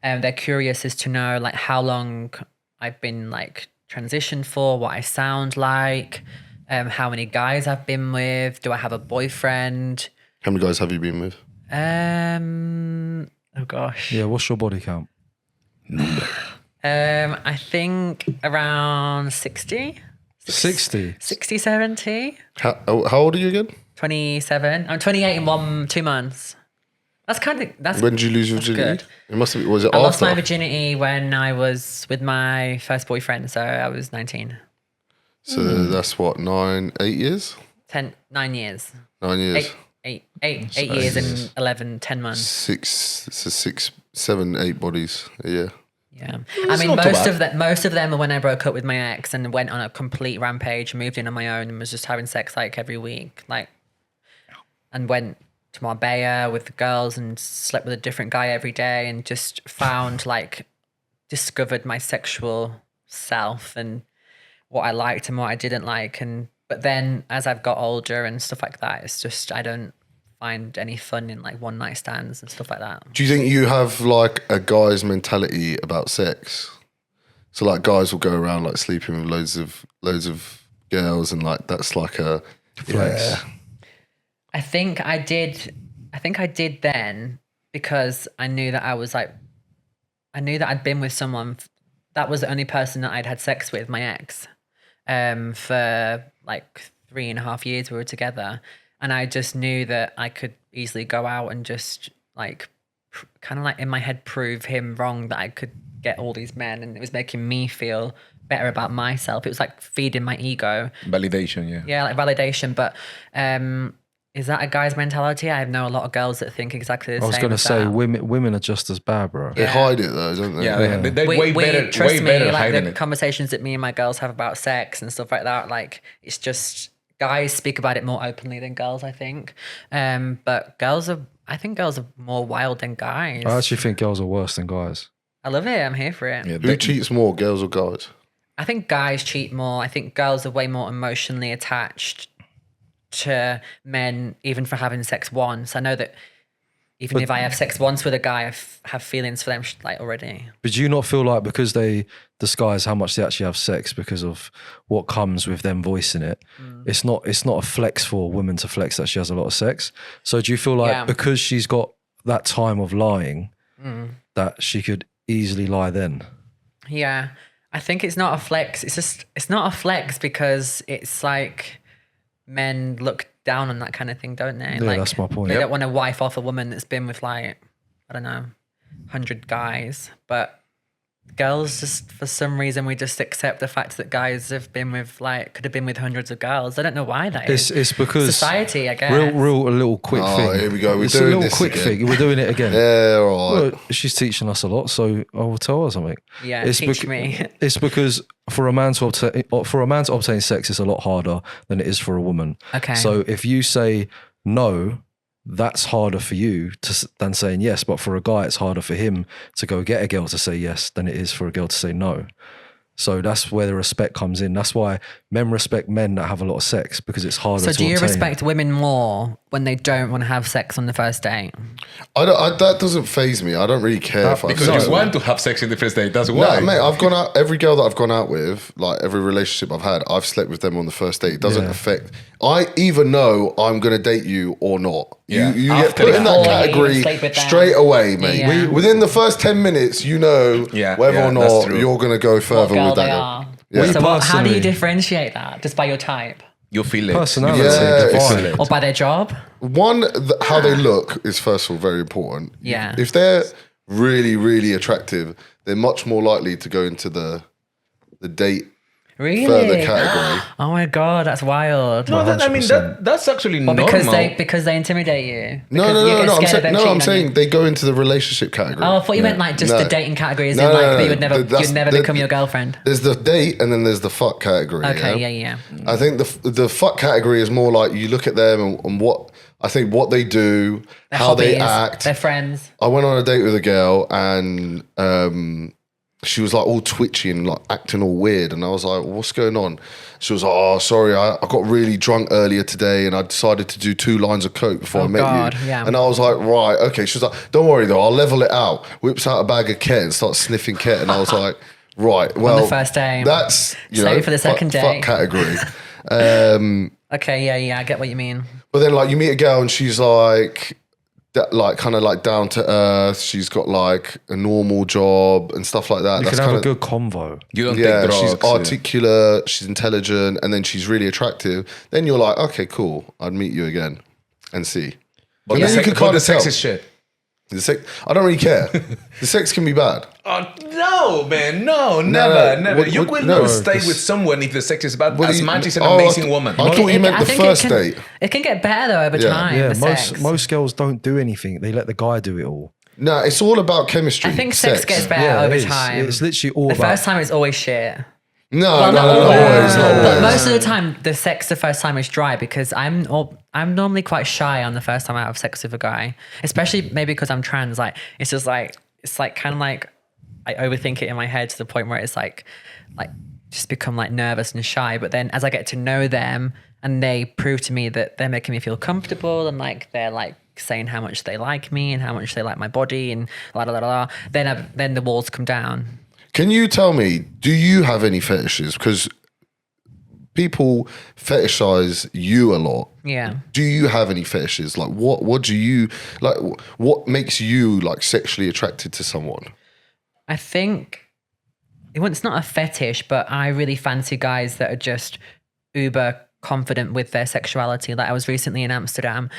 They're curious as to know like how long I've been like transitioned for, what I sound like, how many guys I've been with, do I have a boyfriend? how many guys have you been with? Oh gosh. Yeah, what's your body count? I think around 60. 60. 60, 70. How old are you again? 27. I'm 28 in 2 months. That's When did you lose your that's virginity? good. It must have. Was it I after? lost my virginity when I was with my first boyfriend, so I was 19. So that's what, 8 years? 9 years. 9 years. Eight years and 10 months. 6, 7, 8 bodies a year. Yeah. I mean, most of them are when I broke up with my ex and went on a complete rampage, moved in on my own and was just having sex like every week. And went to Marbella with the girls and slept with a different guy every day and just found discovered my sexual self and what I liked and what I didn't like. But then as I've got older and stuff like that, it's just, I don't find any fun in one night stands and stuff like that. Do you think you have a guy's mentality about sex? So guys will go around sleeping with loads of girls and that's a flex. Yeah. I think I did then because I knew that I knew that I'd been with someone that was the only person that I'd had sex with, my ex, for 3.5 years we were together. And I just knew that I could easily go out and just in my head prove him wrong, that I could get all these men, and it was making me feel better about myself. It was feeding my ego. Validation, yeah. Yeah, validation. But is that a guy's mentality? I know a lot of girls that think exactly the same. I was going to say, that. women are just as bad, bro. They hide it though, don't they? Yeah, they're way better. Trust way me, better hiding the it. conversations that me and my girls have about sex and stuff like that, it's just guys speak about it more openly than girls, I think. But I think girls are more wild than guys. I actually think girls are worse than guys. I love it. I'm here for it. Yeah, Who cheats more, girls or guys? I think guys cheat more. I think girls are way more emotionally attached to men, even for having sex once. I know that even if I have sex once with a guy, I have feelings for them already. But do you not feel because they disguise how much they actually have sex because of what comes with them voicing it? It's not a flex for a woman to flex that she has a lot of sex. So do you feel because she's got that time of lying that she could easily lie then? Yeah. I think it's not a flex. It's not a flex because it's men look down on that kind of thing, don't they? Yeah, that's my point. They don't want to wife off a woman that's been with I don't know, 100 guys. But girls, just for some reason, we just accept the fact that guys have been with could have been with hundreds of girls. I don't know why that is. It's because society, I guess. A little quick thing. Oh, here we go. We're It's doing a little this quick again. thing. We're doing it again. Yeah, all right. Well, she's teaching us a lot, so I will tell her something. Yeah, teach me. It's because for a man to obtain sex is a lot harder than it is for a woman. Okay. So if you say no, that's harder for you than saying yes. But for a guy, it's harder for him to go get a girl to say yes than it is for a girl to say no. So that's where the respect comes in. That's why men respect men that have a lot of sex, because it's harder to So do you obtain. respect women more when they don't want to have sex on the first date? That doesn't faze me. I don't really care if I Because you want to have sex in the first date. That's why. No, mate, I've gone out. Every girl that I've gone out with, every relationship I've had, I've slept with them on the first date. It doesn't affect. I either know I'm going to date you or not. Yeah. You get put in that category straight away, mate. Yeah. Within the first 10 minutes, you know whether or that's not true. you're going to go further What girl with that they girl. are. Yeah. So how do you Personally- differentiate that? Just by your type? You feel it. Personality, Yeah, it's- divine. Or by their job? One, how they look is first of all very important. Yeah. If they're really, really attractive, they're much more likely to go into the date Really? further category. Oh my God, that's wild. No, that's actually Well, normal. because they intimidate you. No, Because you get I'm scared of them cheating I'm on saying you. they go into the relationship category. Oh, I thought you meant just No. the dating category, as No, in no, that no. you would never, That's- you'd never the- become your girlfriend. There's the date and then there's the fuck category. Okay, yeah. I think the fuck category is more like you look at them and what they do, Their how they hobbies, act. their friends. I went on a date with a girl and she was all twitchy and acting all weird, and I was like, "What's going on?" She was like, "Oh, sorry, I got really drunk earlier today, and I decided to do 2 lines of coke before I met God, you." yeah. And I was like, "Right, okay." She was like, "Don't worry though, I'll level it out." Whips out a bag of Ket and starts sniffing Ket, and I was like, "Right, well, the first day. that's Save it for the second fuck date. category." Okay, yeah, I get what you mean. But then you meet a girl and she's like that like kind of like down to earth. She's got like a normal job and stuff like that. You That's can have kind a of good convo. You don't yeah. take drugs. She's articulate. She's intelligent, and then she's really attractive. Then you're like, okay, cool. I'd meet you again and see. But then you can kind the of tell. sex is shit. The sex, I don't really care. The sex can be bad. Oh no, man! No, never, never. What- You what- will no, not stay this- with someone if the sex is bad. What do As you- much as an oh, amazing woman. I thought you meant the think first it date. It can get better though over Yeah. time. Yeah, the sex. most girls don't do anything. They let the guy do it all. No, it's all about chemistry. I think sex gets better over it is. time. It's literally all the about. first time is always shit. No, Well, no, not no, always, not always. but most of the time, the sex the first time is dry because I'm normally quite shy on the first time I have sex with a guy, especially maybe because I'm trans. Like it's just like kind of like I overthink it in my head to the point where it's like just become like nervous and shy. But then as I get to know them and they prove to me that they're making me feel comfortable and like they're like saying how much they like me and how much they like my body and la la la la, then the walls come down. Can you tell me, do you have any fetishes? Because people fetishize you a lot. Yeah. Do you have any fetishes? Like what do you like what makes you like sexually attracted to someone? I think it's not a fetish, but I really fancy guys that are just uber confident with their sexuality. Like I was recently in Amsterdam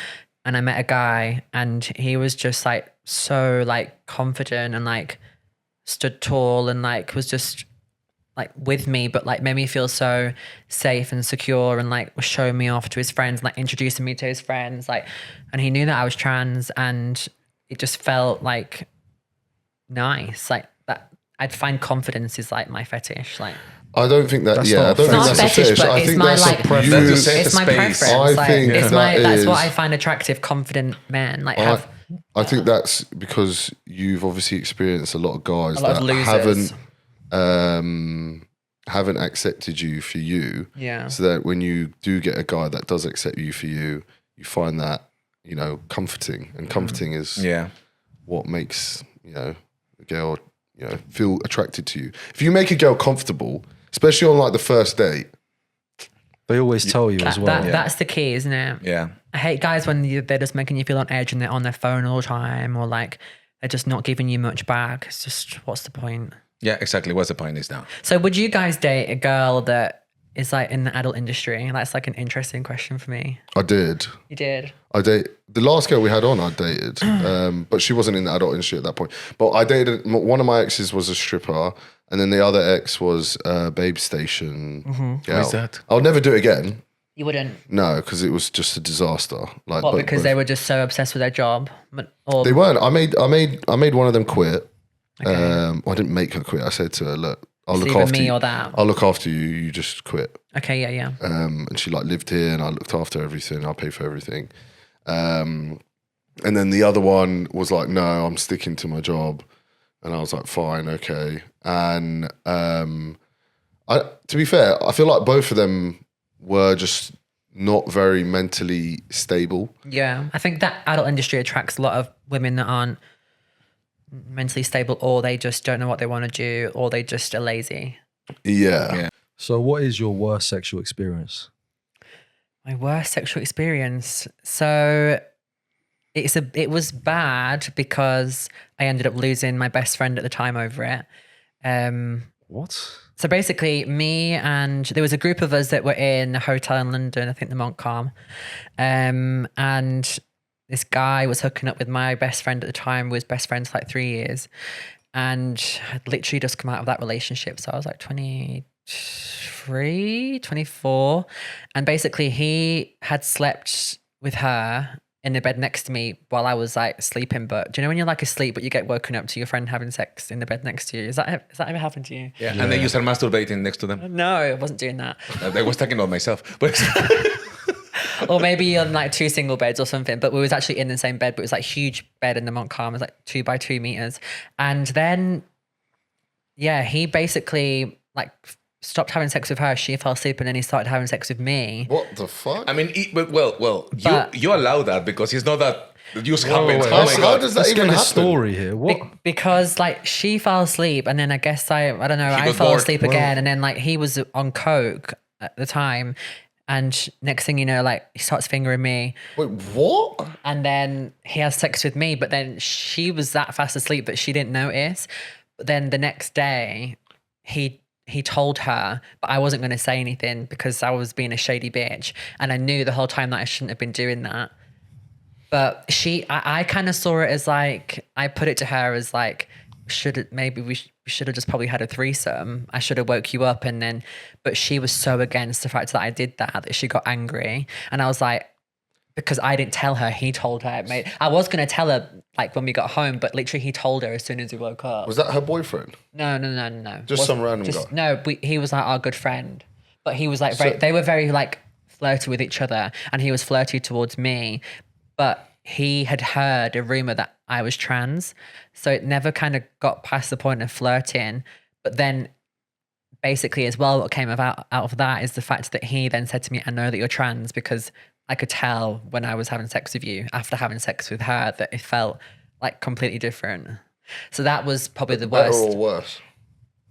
and I met a guy and he was just like so like confident and like stood tall and like was just like with me, but like made me feel so safe and secure and like was showing me off to his friends and like introducing me to his friends. Like, and he knew that I was trans and it just felt like nice. Like that I'd find confidence is like my fetish. Like I don't think that. That's Yeah, I not- don't It's think not that's a a fetish, fetish. but I it's think my, that's like- a That's you. your safe it's my space. preference. I like, think it's that that's what is- I find attractive, confident men. Like I, have I think that's because you've obviously experienced a lot of guys a lot that of losers. haven't accepted you for you. Yeah. So that when you do get a guy that does accept you for you, you find that, you know, comforting. And comforting is Yeah. what makes, you know, a girl, you know, feel attracted to you. If you make a girl comfortable, especially on like the first date, They always tell you as well. That's the key, isn't it? Yeah. I hate guys when they're just making you feel on edge and they're on their phone all the time or like they're just not giving you much back. It's just, what's the point? Yeah, exactly. What's the point is now? So would you guys date a girl that is like in the adult industry? That's like an interesting question for me. I did. You did? The last girl we had on, I dated, but she wasn't in the adult industry at that point. But I dated, one of my exes was a stripper, and then the other ex was a Babe Station. Mm-hmm. girl. Why's that? I'll never do it again. You wouldn't? No, because it was just a disaster. Like, What, because they were just so obsessed with their job? Or they weren't. I made one of them quit. Okay. I didn't make her quit. I said to her, "Look, I'll It's look either after me you. or that. I'll look after you. You just quit." Okay, yeah. And she like lived here, and I looked after everything. I paid for everything. And then the other one was like, "No, I'm sticking to my job," and I was like, "Fine, okay." And to be fair, I feel like both of them were just not very mentally stable. Yeah. I think that adult industry attracts a lot of women that aren't mentally stable or they just don't know what they want to do or they just are lazy. Yeah. So, what is your worst sexual experience? My worst sexual experience. So it was bad because I ended up losing my best friend at the time over it. What? So basically, me and there was a group of us that were in a hotel in London, I think the Montcalm, and this guy was hooking up with my best friend at the time. We was best friends for like 3 years, and I'd literally just come out of that relationship. So I was like 23, 24, and basically he had slept with her in the bed next to me while I was like sleeping. But do you know when you're like asleep, but you get woken up to your friend having sex in the bed next to you? Has that ever happened to you? Yeah. And then you start masturbating next to them. No, I wasn't doing that. I was talking about myself. But Or maybe on like two single beds or something. But we was actually in the same bed, but it was like huge bed in the Montcalm. It was like 2 by 2 meters. And then, yeah, he basically like stopped having sex with her. She fell asleep and then he started having sex with me. What the fuck? I mean, well, But- you allow that because it's not that just happens. wait, Oh my how God. does that Let's even get happen? a story here. What? Because like she fell asleep and then I guess I don't know, I got fell bored. asleep again. And then like he was on coke at the time And next thing you know, like he starts fingering me. Wait, what? And then he has sex with me, but then she was that fast asleep that she didn't notice. But then the next day, he told her, but I wasn't going to say anything because I was being a shady bitch. And I knew the whole time that I shouldn't have been doing that. But I kind of saw it as like, I put it to her as like, we should have just probably had a threesome. I should have woke you up. And then, but she was so against the fact that I did that she got angry. And I was like, because I didn't tell her, he told her. I was going to tell her like when we got home, but literally he told her as soon as we woke up. Was that her boyfriend? No. Just some random guy? No, he was like our good friend. But he was like, they were very like flirty with each other, and he was flirty towards me. But he had heard a rumor that I was trans. So it never kind of got past the point of flirting. But then basically as well, what came out of that is the fact that he then said to me, I know that you're trans because I could tell when I was having sex with you after having sex with her that it felt like completely different. So that was probably the worst. Better or worse?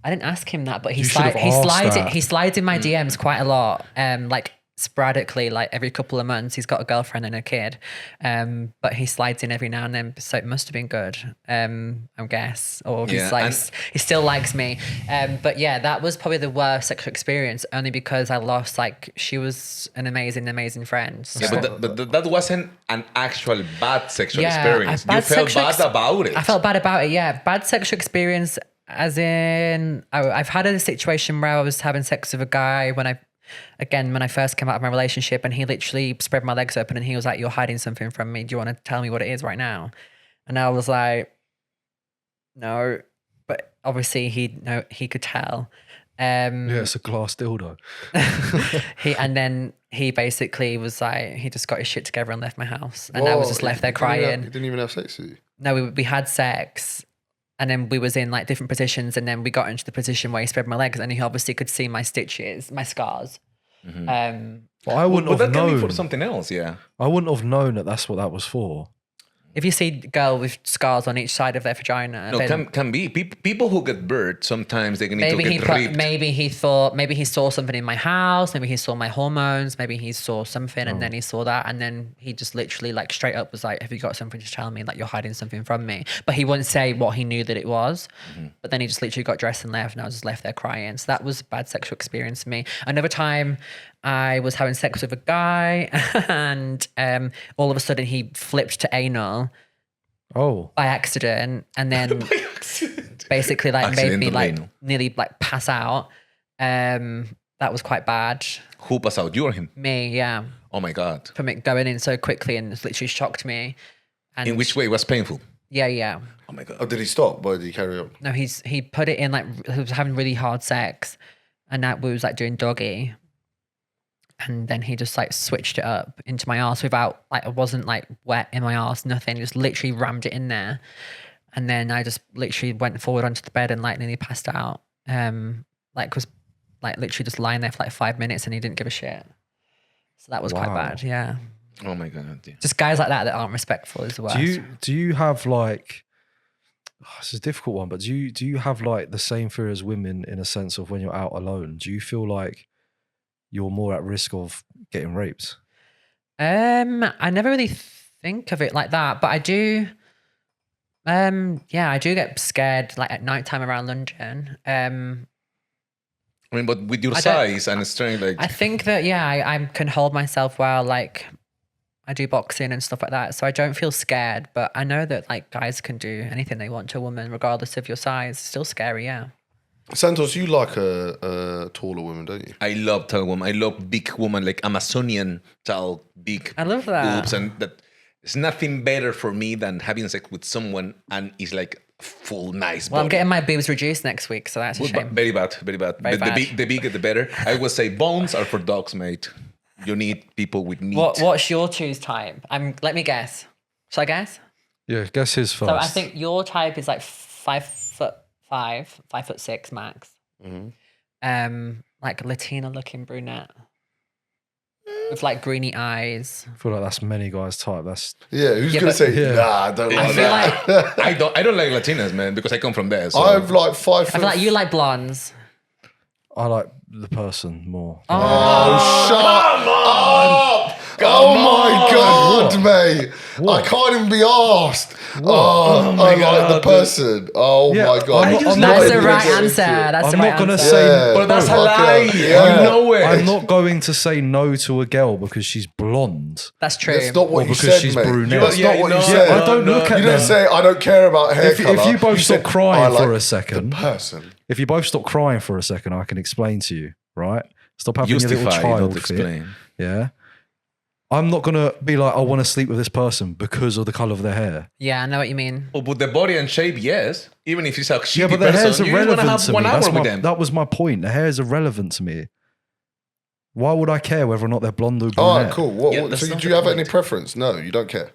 I didn't ask him that, but he You should have asked he slides in my DMs quite a lot. Like sporadically, like every couple of months. He's got a girlfriend and a kid. But he slides in every now and then. So it must have been good. I guess. Or he still likes me. But yeah, that was probably the worst sexual experience, only because I lost, like, she was an amazing friend. So. Yeah, but that wasn't an actual bad sexual experience. You felt bad about it. I felt bad about it, yeah. Bad sexual experience as in, I've had a situation where I was having sex with a guy when I first came out of my relationship, and he literally spread my legs open and he was like, you're hiding something from me. Do you want to tell me what it is right now? And I was like, no, but obviously he could tell. Yeah, it's a glass dildo. He basically was like, he just got his shit together and left my house. And I was just left there crying. He didn't even have sex with you? No, we had sex. And then we was in like different positions, and then we got into the position where he spread my legs, and he obviously could see my stitches, my scars. But I wouldn't have that known. can be for something else, yeah. I wouldn't have known that that's what that was for. If you see a girl with scars on each side of their vagina, No, then can be. People who get birth, sometimes they can need to maybe get ripped. maybe he saw something in my house, maybe he saw my hormones, maybe he saw something, and then he saw that, and then he just literally like straight up was like, have you got something to tell me, like you're hiding something from me? But he wouldn't say what he knew that it was. But then he just literally got dressed and left, and I was just left there crying. So that was a bad sexual experience for me. Another time I was having sex with a guy and all of a sudden he flipped to anal. Oh, by accident, and then basically like made me like nearly like pass out. That was quite bad. Who passed out? You or him? Me, yeah. Oh my God. From it going in so quickly, and it literally shocked me. And In which way? It was painful. Yeah. Oh my God. Oh, did he stop? Or did he carry on? No, he put it in like he was having really hard sex, and that we was like doing doggy. And then he just like switched it up into my arse without like, it wasn't like wet in my arse, nothing. He just literally rammed it in there. And then I just literally went forward onto the bed and like nearly passed out. Was like literally just lying there for like 5 minutes, and he didn't give a shit. So that was quite bad. Yeah. Oh my God. Yeah. Just guys like that aren't respectful as well. Do you have like, it's a difficult one, but do you have like the same fear as women in a sense of when you're out alone? Do you feel like you're more at risk of getting raped? I never really think of it like that, but I do. I do get scared like at nighttime around London. I mean, but with your size and strength, like I think that I can hold myself well. Like I do boxing and stuff like that, so I don't feel scared. But I know that like guys can do anything they want to a woman, regardless of your size. It's still scary, yeah. Santos, you like a taller woman, don't you? I love tall women. I love big women, like Amazonian tall, big. I love that. Boobs, and that. It's nothing better for me than having sex with someone and it's like full nice. Well, body. I'm getting my boobs reduced next week, so that's a shame. Very bad. The bigger the better. I would say bones are for dogs, mate. You need people with meat. What's your choose type? Let me guess. Shall I guess? Yeah, guess his first. So I think your type is like 5'5", 5'6" max. Like Latina looking brunette with like greeny eyes. I feel like that's many guys' type. That's who's gonna say nah? I don't like that. I don't like Latinas, man, because I come from there. So. I've like 5 foot. I feel like you like blondes. I like the person more. Oh, shut way. I can't even be asked. Oh my God, the person. Oh my God. That's the right answer. That's the right I'm not going to answer. say, But that's a Fuck lie. yeah. You know it. I'm not going to say no to a girl because she's blonde. That's true. That's not what Or you because said, she's mate. brunette. That's not what you no, said. I don't look at You didn't them. say I don't care about hair If colour. you both You stop said, crying I like for a second, the person. if you both stop crying for a second, I can explain to you, right? Stop having your little Justify, child don't fit. explain. Yeah. I'm not going to be like, I want to sleep with this person because of the colour of their hair. Yeah, I know what you mean. Oh, but the body and shape, yes. Even if it's a shitty Yeah, but the hair's person, you want to irrelevant have to me. 1 hour with them. That was my point. The hair is irrelevant to me. Why would I care whether or not they're blonde or brunette? All right, cool. Yeah, that's So not do the you have any point. preference? No, you don't care.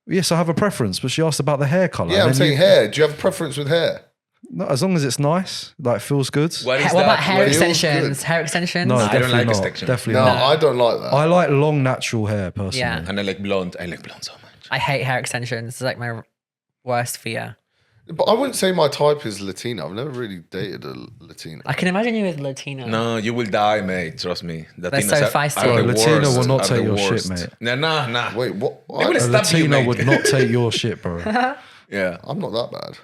Yes, I have a preference, but she asked about the hair colour. Yeah, I'm and then saying hair. Do you have a preference with hair? No, as long as it's nice, like feels good. What is What about that? hair What is- feels extensions? good. Hair extensions? No, I don't definitely like not. extensions. Definitely No, not. I don't like that. I like long natural hair personally. Yeah. And I like blonde. I like blonde so much. I hate hair extensions. It's like my worst fear. But I wouldn't say my type is Latina. I've never really dated a Latina. I can imagine you with Latino. No, you will die, mate. Trust me. They're Latinos so are feisty. the Bro, Latina worst, will not are take the your shit, worst. mate. Nah. Wait, what? They will A stab you, Latino mate. would not take your shit, bro. Yeah. I'm not that bad.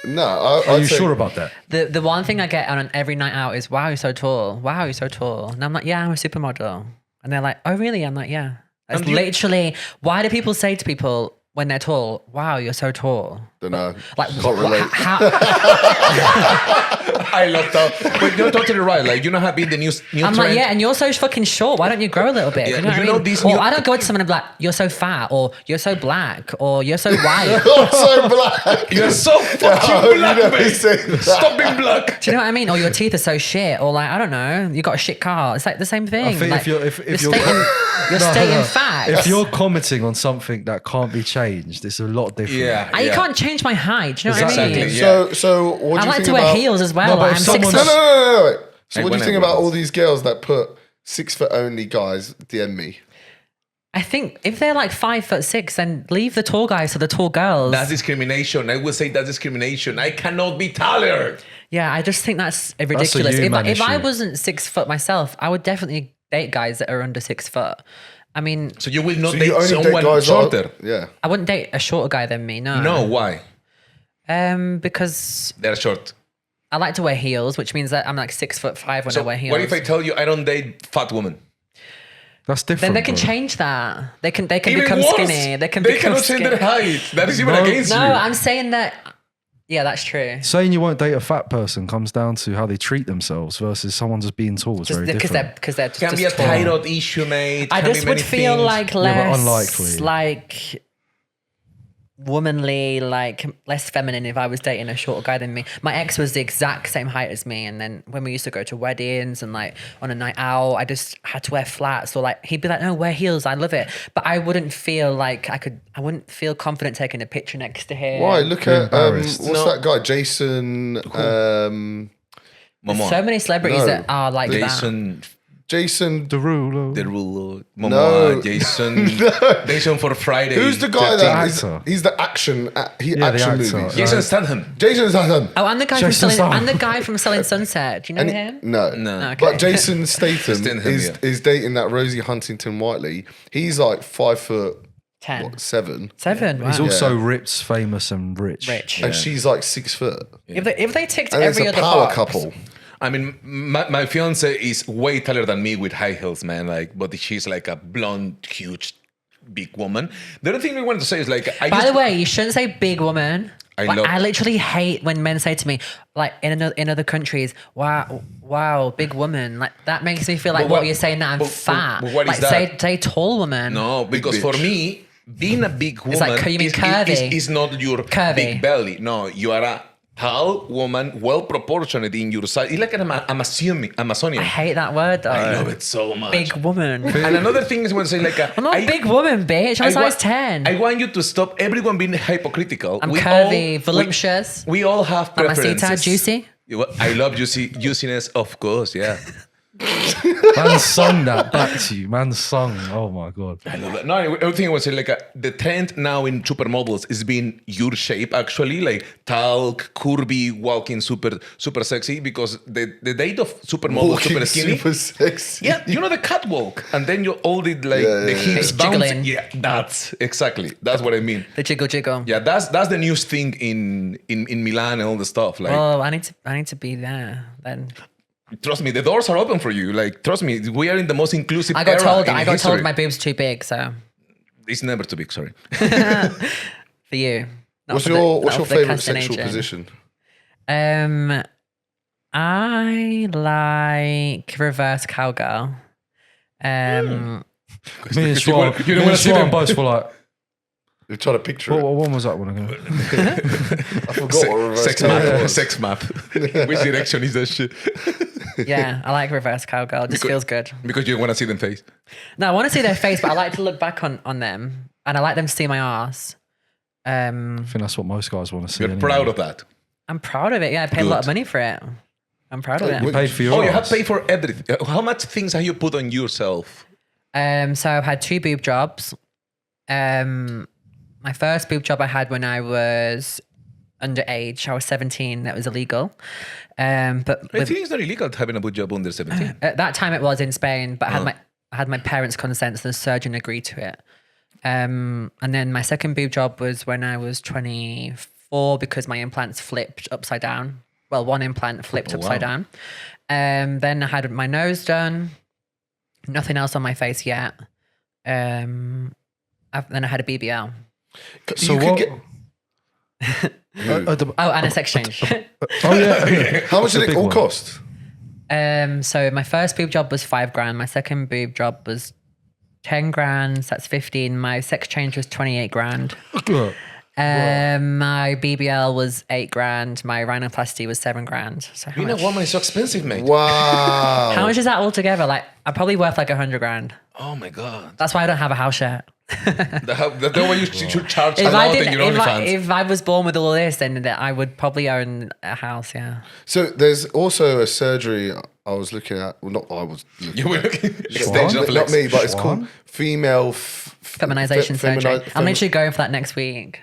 No, Are I'd you say- sure about that? The one thing I get on every night out is, wow, you're so tall. Wow, you're so tall. And I'm like, yeah, I'm a supermodel. And they're like, oh, really? I'm like, yeah. That's And you- literally, why do people say to people when they're tall, wow, you're so tall? Don't know. Like, Can't relate. how, I love that. But you're totally right. Like, you know how been the new I'm trend? like, yeah, and you're so fucking short. Why don't you grow a little bit? Yeah, You know what you I know mean? these Or new- I don't go to someone and be like, you're so fat, or you're so black, or you're so white. I'm so black. You're so fucking Oh, you black, never mate. say that. Stop being black. Do you know what I mean? Or your teeth are so shit, or like, I don't know, you got a shit car. It's like the same thing. I think like, if you're you're stating facts. if you're commenting on something that can't be changed, it's a lot different. Yeah. You can't change my height. Do you know what I Exactly, mean? yeah. So what do I you like think to wear about? heels as well. No, but like, if I'm 6 someone's- foot. No. So Like what do you think whenever about it all is. these girls that put 6 foot only guys DM me? I think if they're like 5'6", then leave the tall guys to the tall girls. That's discrimination. I would say that's discrimination. I cannot be taller. Yeah, I just think that's a ridiculous. human If I issue. wasn't 6 foot myself, I would definitely date guys that are under 6 foot. I mean, So you will not So you date only date someone guys shorter. Yeah. I wouldn't date a shorter guy than me. No. No, why? Because They're short. I like to wear heels, which means that I'm like 6'5" when I So wear heels. what if I tell you I don't date fat women? That's different. Then they can bro. change that. They can Even become worse, skinny. They can they become cannot change skinny. their height. That is even No. against No, you. I'm saying that. Yeah, that's true. Saying you won't date a fat person comes down to how they treat themselves versus someone just being tall. It's Just very different. because they're just Can be a tall. thyroid issue, mate. I Can just be would many feel things. like but less unlikely. like womanly, like less feminine if I was dating a shorter guy than me. My ex was the exact same height as me, and then when we used to go to weddings and like on a night out, I just had to wear flats, or like he'd be like, no, wear heels, I love it, but I wouldn't feel like I wouldn't feel confident taking a picture next to him. Why? Look You're at embarrassed. what's that guy? Jason. Momoa. So many celebrities No. that are like that. Jason Derulo. Derulo. No. Momoa. Jason for Friday. Who's the guy 13th. that is? actor. He's the action. the Action actor. movies. Jason Statham. Jason Statham. Oh, and the guy from Jason selling, Statham. and the guy from Selling Sunset. Do you know And him? No. No. Okay. But Jason Statham Statham, is yeah. is dating that Rosie Huntington Whiteley. He's like 5'7". 7. Wow. He's also ripped, famous, and rich. rich. And she's like 6 foot. If they ticked And it's every a other power box, couple. I mean, my fiance is way taller than me with high heels, man. Like, but she's like a blonde, huge, big woman. The other thing we wanted to say is like, By the way, you shouldn't say big woman. I I literally hate when men say to me, like in other countries, wow, big woman. Like that makes me feel like But what what- you're saying that I'm but- fat. but what is like that? say tall woman. no, because bitch. for me, being a big woman like, you mean curvy? is not your Curvy. big belly. No, you are a tall woman, well proportioned in your size. It's like an Amazonian. I hate that word though. I love it so much. Big woman. And another thing is when I say like, I'm not a big woman, bitch. I'm a size 10. I want you to stop everyone being hypocritical. I'm curvy, voluptuous. We all have Mamacita, preferences. juicy. I love juiciness, of course. Yeah. Man sung that back to you. Man sung. Oh my God. I love that. No, I think I was saying like the trend now in supermodels is being your shape actually, like talc, curvy, walking super sexy because the date of supermodels Walking super skinny. super sexy. Yeah, you know the catwalk, and then you all did like the hips It's jiggling. bouncing. Yeah, that's what I mean. The jiggle. Yeah, that's the newest thing in Milan and all the stuff. Like, Oh, I need to be there then. trust me, the doors are open for you. Like, trust me, we are in the most inclusive. I got told era in history. my boobs too big, so It's never too big. Sorry. for you. not What's for the- your not for the favorite casting sexual agent. position? I like reverse cowgirl. Me and You Swan, don't me wanna and see Swan them. both were like, You're trying to picture what it. one was that one again? I forgot what reverse Sex cowgirl math. was. Sex math. Which direction is that shit? Yeah, I like reverse cowgirl. It just feels good. Because you want to see them face. No, I want to see their face, but I like to look back on them, and I like them to see my ass. I think that's what most guys want to see. You're anyway. proud of that. I'm proud of it. Yeah, I paid a lot of Good. money for it. I'm proud of Like, it. You paid for your Oh, you have ass. paid for everything. How much things have you put on yourself? So I've had 2 boob jobs. My first boob job I had when I was underage. I was 17. That was illegal. But I with, think it's not illegal having a good job under 17. at that time it was in Spain, but I had my parents' consent, so the surgeon agreed to it. And then my second boob job was when I was 24 because my implants flipped upside down. Well, one implant flipped upside down. Then I had my nose done. Nothing else on my face yet. Then I had a BBL. So You could what? get- Oh, and a sex change. Oh yeah. How much did big it all one. cost? So my first boob job was $5,000. My second boob job was 10 grand. So that's 15. My sex change was 28 grand. Look, My BBL was 8 grand. My rhinoplasty was 7 grand. So how Being a much? woman is so expensive, mate. Wow. How much is that altogether? Like, I'm probably worth like 100 grand. Oh my God. That's why I don't have a house yet. The way you should charge a If lot I in did, your OnlyFans. if I was born with all this, then I would probably own a house. Yeah. So there's also a surgery I was looking at. Well, not I was looking You were at. looking extension of Not legs. me, but it's Swan? called female Feminization surgery. I'm literally going for that next week.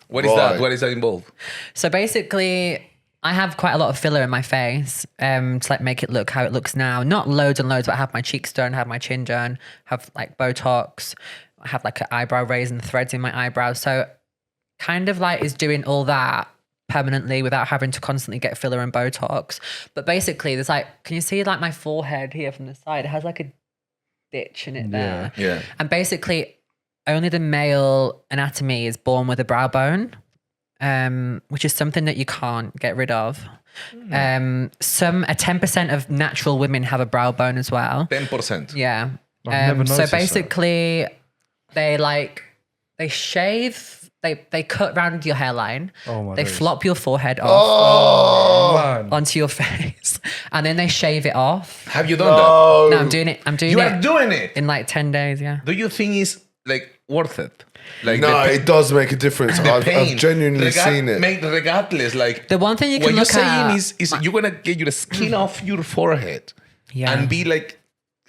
What is that? Right. What is that involved? So basically, I have quite a lot of filler in my face to like make it look how it looks now. Not loads and loads, but I have my cheeks done, have my chin done, have like Botox, I have like an eyebrow raise and threads in my eyebrows. So kind of like is doing all that permanently without having to constantly get filler and Botox. But basically, there's like, can you see like my forehead here from the side? It has like a ditch in it there. Yeah. And basically, only the male anatomy is born with a brow bone, which is something that you can't get rid of. 10% of natural women have a brow bone as well. 10%. Yeah. I've never So noticed that. basically, they shave, they cut round your hairline, Oh my they days. flop your forehead off Oh, man. onto your face, and then they shave it off. Have you done Oh, No, I'm doing it. I'm doing that? You it are doing it. in like 10 days. Yeah. Do you think it's like worth it? Like no, the it does make a difference. I've pain. genuinely seen it. Mate, regardless, like The one thing you what can you're look at, saying is you're gonna get your skin off your forehead Yeah. and be like,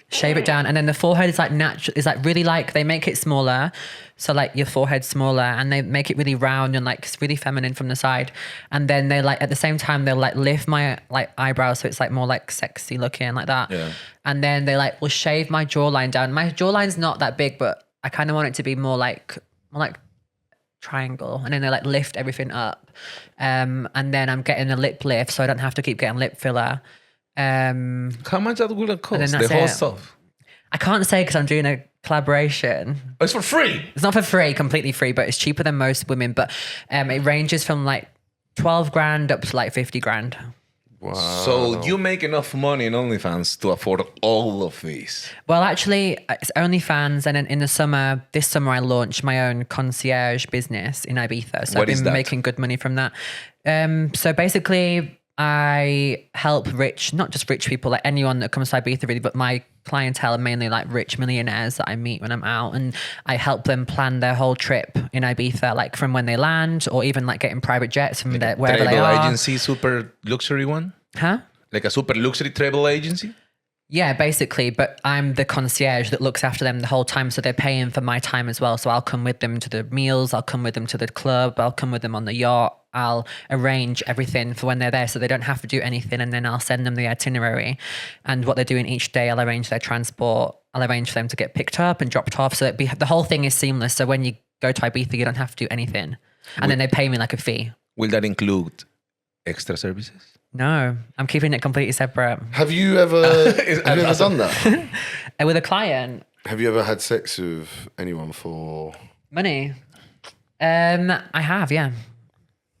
shave it down, and then the forehead is like natural. Is like really like they make it smaller, so like your forehead's smaller, and they make it really round and like it's really feminine from the side. And then they like at the same time they'll like lift my like eyebrows so it's like more like sexy looking like that. Yeah. And then they like will shave my jawline down. My jawline's not that big, but I kind of want it to be more like triangle, and then they like lift everything up. And then I'm getting a lip lift, so I don't have to keep getting lip filler. how much that will cost? then The that's whole it. stuff. I can't say because I'm doing a collaboration. Oh, it's for free. It's not for free, completely free, but it's cheaper than most women. But it ranges from like 12 grand up to like 50 grand. Wow. So you make enough money in OnlyFans to afford all of these. Well, actually, it's OnlyFans, and then in the this summer, I launched my own concierge business in Ibiza. So What I've is been that? making good money from that. So basically, I help not just rich people, like anyone that comes to Ibiza really, but my clientele are mainly like rich millionaires that I meet when I'm out, and I help them plan their whole trip in Ibiza, like from when they land, or even like getting private jets from wherever they Travel are. agency, super luxury one? Huh? Like a super luxury travel agency? Yeah, basically, but I'm the concierge that looks after them the whole time. So they're paying for my time as well. So I'll come with them to the meals. I'll come with them to the club. I'll come with them on the yacht. I'll arrange everything for when they're there so they don't have to do anything. And then I'll send them the itinerary and what they're doing each day. I'll arrange their transport. I'll arrange for them to get picked up and dropped off. So the whole thing is seamless. So when you go to Ibiza, you don't have to do anything. And then they pay me like a fee. Will that include extra services? No, I'm keeping it completely separate. Have you ever done that? With a client. Have you ever had sex with anyone for Money? I have, yeah.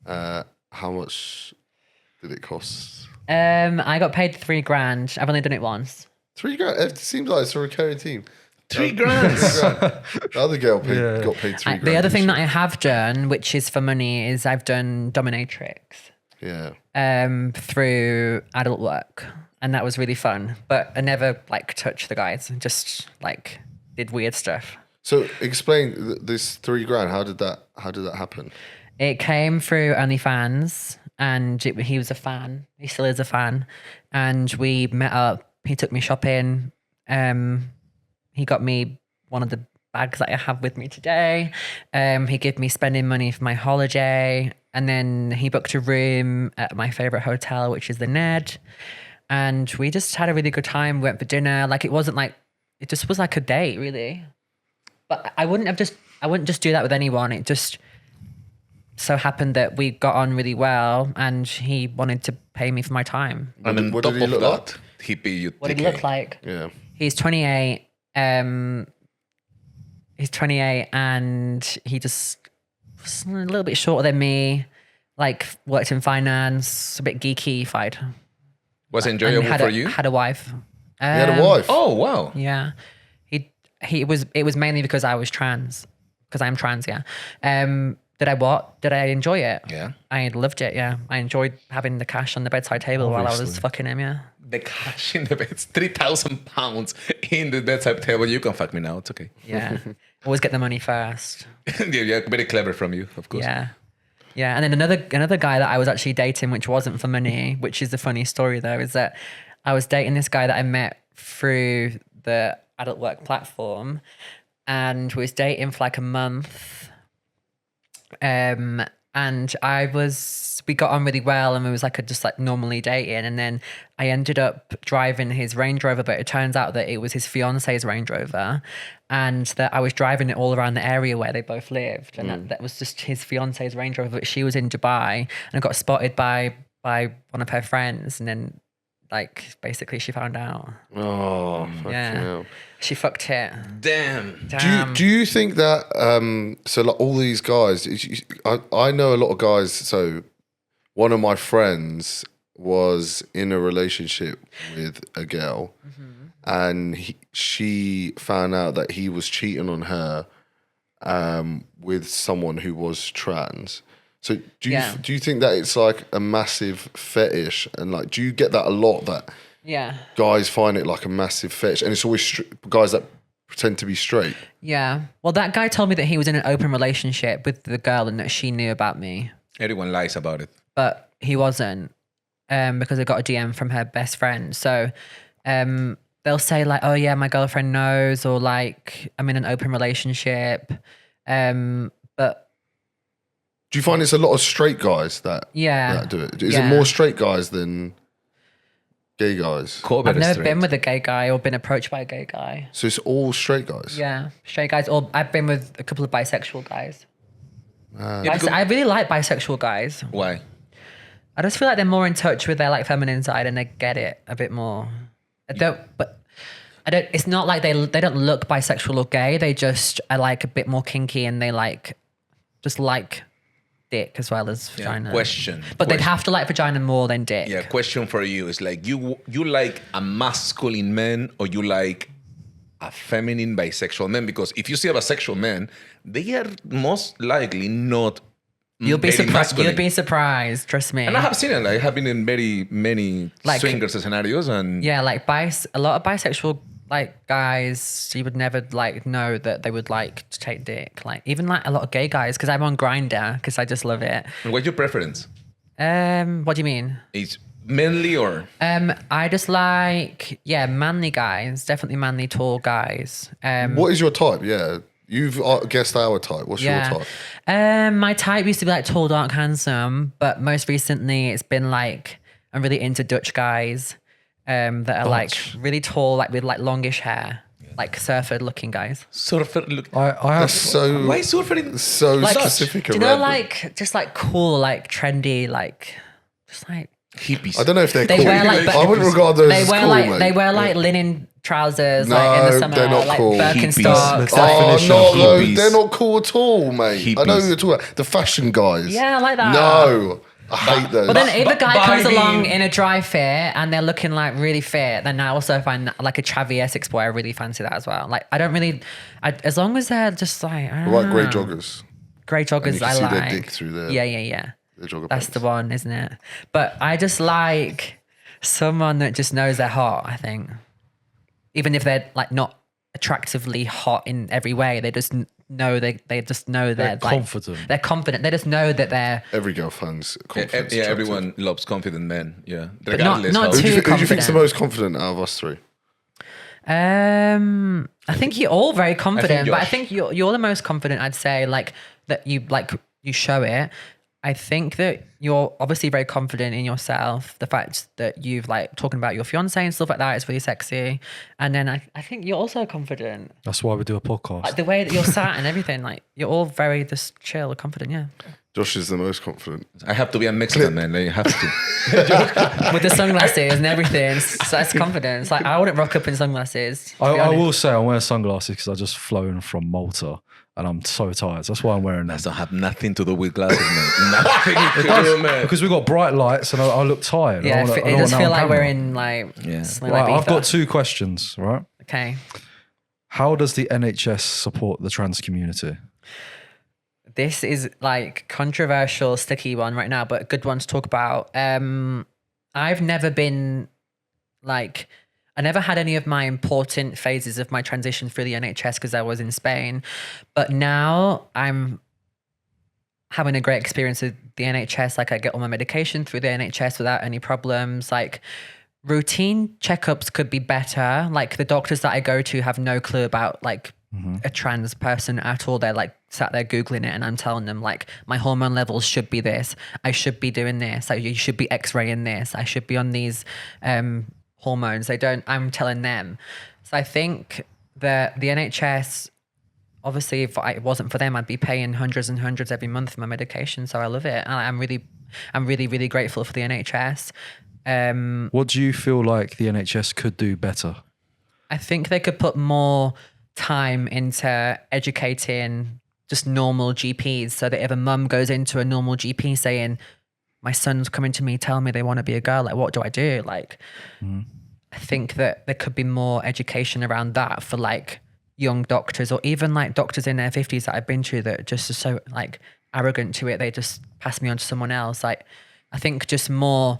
how much did it cost? I got paid $3,000. I've only done it once. $3,000. It seems like it's a recurring theme. $3,000. The other girl got paid $3,000. The other thing that I have done, which is for money, is I've done dominatrix. Yeah. Through adult work, and that was really fun. But I never like touched the guys. Just like did weird stuff. So explain this $3,000. How did that happen? It came through OnlyFans, and he was a fan. He still is a fan, and we met up. He took me shopping. He got me one of the bags that I have with me today. He gave me spending money for my holiday. And then he booked a room at my favorite hotel, which is the Ned. And we just had a really good time. We went for dinner. Like, it just was like a date, really. But I wouldn't just do that with anyone. It just so happened that we got on really well and he wanted to pay me for my time. And on What top did he of look that, like? he paid you What did he look like? Yeah. He's 28. He's 28 and he just was a little bit shorter than me, like worked in finance, a bit geeky-fied. Was it enjoyable for you? Had a wife. He had a wife. Oh, wow. Yeah. It was mainly because I was trans, because I'm trans, yeah. Did I enjoy it? Yeah. I loved it, yeah. I enjoyed having the cash on the bedside table while I was fucking him, yeah. The cash in the bed, it's £3,000 in the bedside table. You can fuck me now. It's okay. Yeah. Always get the money first. Yeah, very clever from you, of course. Yeah. Yeah. And then another guy that I was actually dating, which wasn't for money, which is a funny story though, is that I was dating this guy that I met through the adult work platform, and we was dating for like a month. And we got on really well, and we was just normally dating. And then I ended up driving his Range Rover, but it turns out that it was his fiance's Range Rover, and that I was driving it all around the area where they both lived. And that was just his fiance's Range Rover. She was in Dubai, and I got spotted by one of her friends. And then basically she found out. Oh, fucking hell. She fucked it. Damn. Do you think that so like all these guys, I know a lot of guys. So one of my friends was in a relationship with a girl, and she found out that he was cheating on her with someone who was trans. So do you think that it's like a massive fetish, and do you get that a lot, that guys find it like a massive fetish, and it's always guys that pretend to be straight? Yeah. Well, that guy told me that he was in an open relationship with the girl and that she knew about me. Everyone lies about it. But he wasn't, because I got a DM from her best friend. So they'll say oh yeah, my girlfriend knows, or I'm in an open relationship. But do you find it's a lot of straight guys that do it? Is it more straight guys than gay guys? I've never been with a gay guy or been approached by a gay guy. So it's all straight guys? Yeah, straight guys. Or I've been with a couple of bisexual guys. I really like bisexual guys. Why? I just feel like they're more in touch with their feminine side and they get it a bit more. It's not like they don't look bisexual or gay. They just are a bit more kinky, and they just like dick as well as vagina. But they'd have to like vagina more than dick. Yeah, question for you is you like a masculine man, or you like a feminine bisexual man? Because if you see a bisexual man, they are most likely not. You'll be surprised. You'll be surprised. Trust me. And I have seen it. I have been in very many swingers scenarios, and a lot of bisexual guys, you would never know that they would like to take dick. Even a lot of gay guys, because I'm on Grindr because I just love it. And what's your preference? What do you mean? Is Mainly or? I just like, manly guys, definitely manly, tall guys. What is your type? Yeah. You've guessed our type. What's your type? My type used to be like tall, dark, handsome, but most recently it's been like, I'm really into Dutch guys that are like really tall, like with like longish hair, like surfer looking guys. Surfer look. I have So Why surfer in so Like, specific. do you and know, random. like just like cool, like trendy, like just like hippies? I don't know if they're they cool. wear like I wouldn't regard those as cool, mate. they wear like linen trousers No, like in the summer, they're not like cool. Birkenstocks. Hippies. Oh, Definition no, of no, hippies. they're not cool at all, mate. I know Hippies. who you're talking about. The fashion guys. Yeah, I like that. No, I hate those. But then if a guy but comes I mean- along in a dry fit and they're looking like really fit, then I also find like a Chavy Essex boy, I really fancy that as well. Like I don't really, as long as they're just like, I don't Like grey know. joggers. Grey joggers, And you can I see like. their dick through there. Yeah. The jogger That's pants. the one, isn't it? But I just like someone that just knows they're hot, I think. Even if they're like not attractively hot in every way, they just know they just know they're like, confident. They're confident. They just know that they're Every girl finds confidence. Yeah, attractive. everyone loves confident men. Yeah, not- regardless. not how- too- Who do you think's the confident. most confident out of us three? I think you're all very confident, but I Josh. think you're the most confident. I'd say like that you show it. I think that you're obviously very confident in yourself. The fact that you've like talking about your fiance and stuff like that is really sexy. And then I think you're also confident. That's why we do a podcast. Like the way that you're sat and everything, like you're all very just chill and confident. Yeah. Josh is the most confident. I have to be a Mexican man. I have to. With the sunglasses and everything. So that's confidence. Like I wouldn't rock up in sunglasses. to be I honest. will say I'm wearing sunglasses because I just flown from Malta and I'm so tired. That's why I'm wearing them. That don't have nothing to do with glasses, man. Nothing to do, man. Because we've got bright lights and I look tired. Yeah, I don't it wanna does know feel on like we're camera. in like Yeah. something Right, like I've got Ibiza. 2 questions, right? Okay. How does the NHS support the trans community? This is like controversial, sticky one right now, but a good one to talk about. I've never been like, I never had any of my important phases of my transition through the NHS because I was in Spain. But now I'm having a great experience with the NHS. Like I get all my medication through the NHS without any problems. Like routine checkups could be better. Like the doctors that I go to have no clue about like a trans person at all. They're like sat there Googling it and I'm telling them like my hormone levels should be this. I should be doing this. Like you should be x-raying this. I should be on these hormones. I'm telling them. So I think that the NHS, obviously if it wasn't for them, I'd be paying hundreds and hundreds every month for my medication. So I love it. And I'm really, really grateful for the NHS. What do you feel like the NHS could do better? I think they could put more time into educating just normal GPs so that if a mum goes into a normal GP saying, my son's coming to me, telling me they want to be a girl, like, what do I do? Like, I think that there could be more education around that for like young doctors or even like doctors in their 50s that I've been to that just are so like arrogant to it. They just pass me on to someone else. Like, I think just more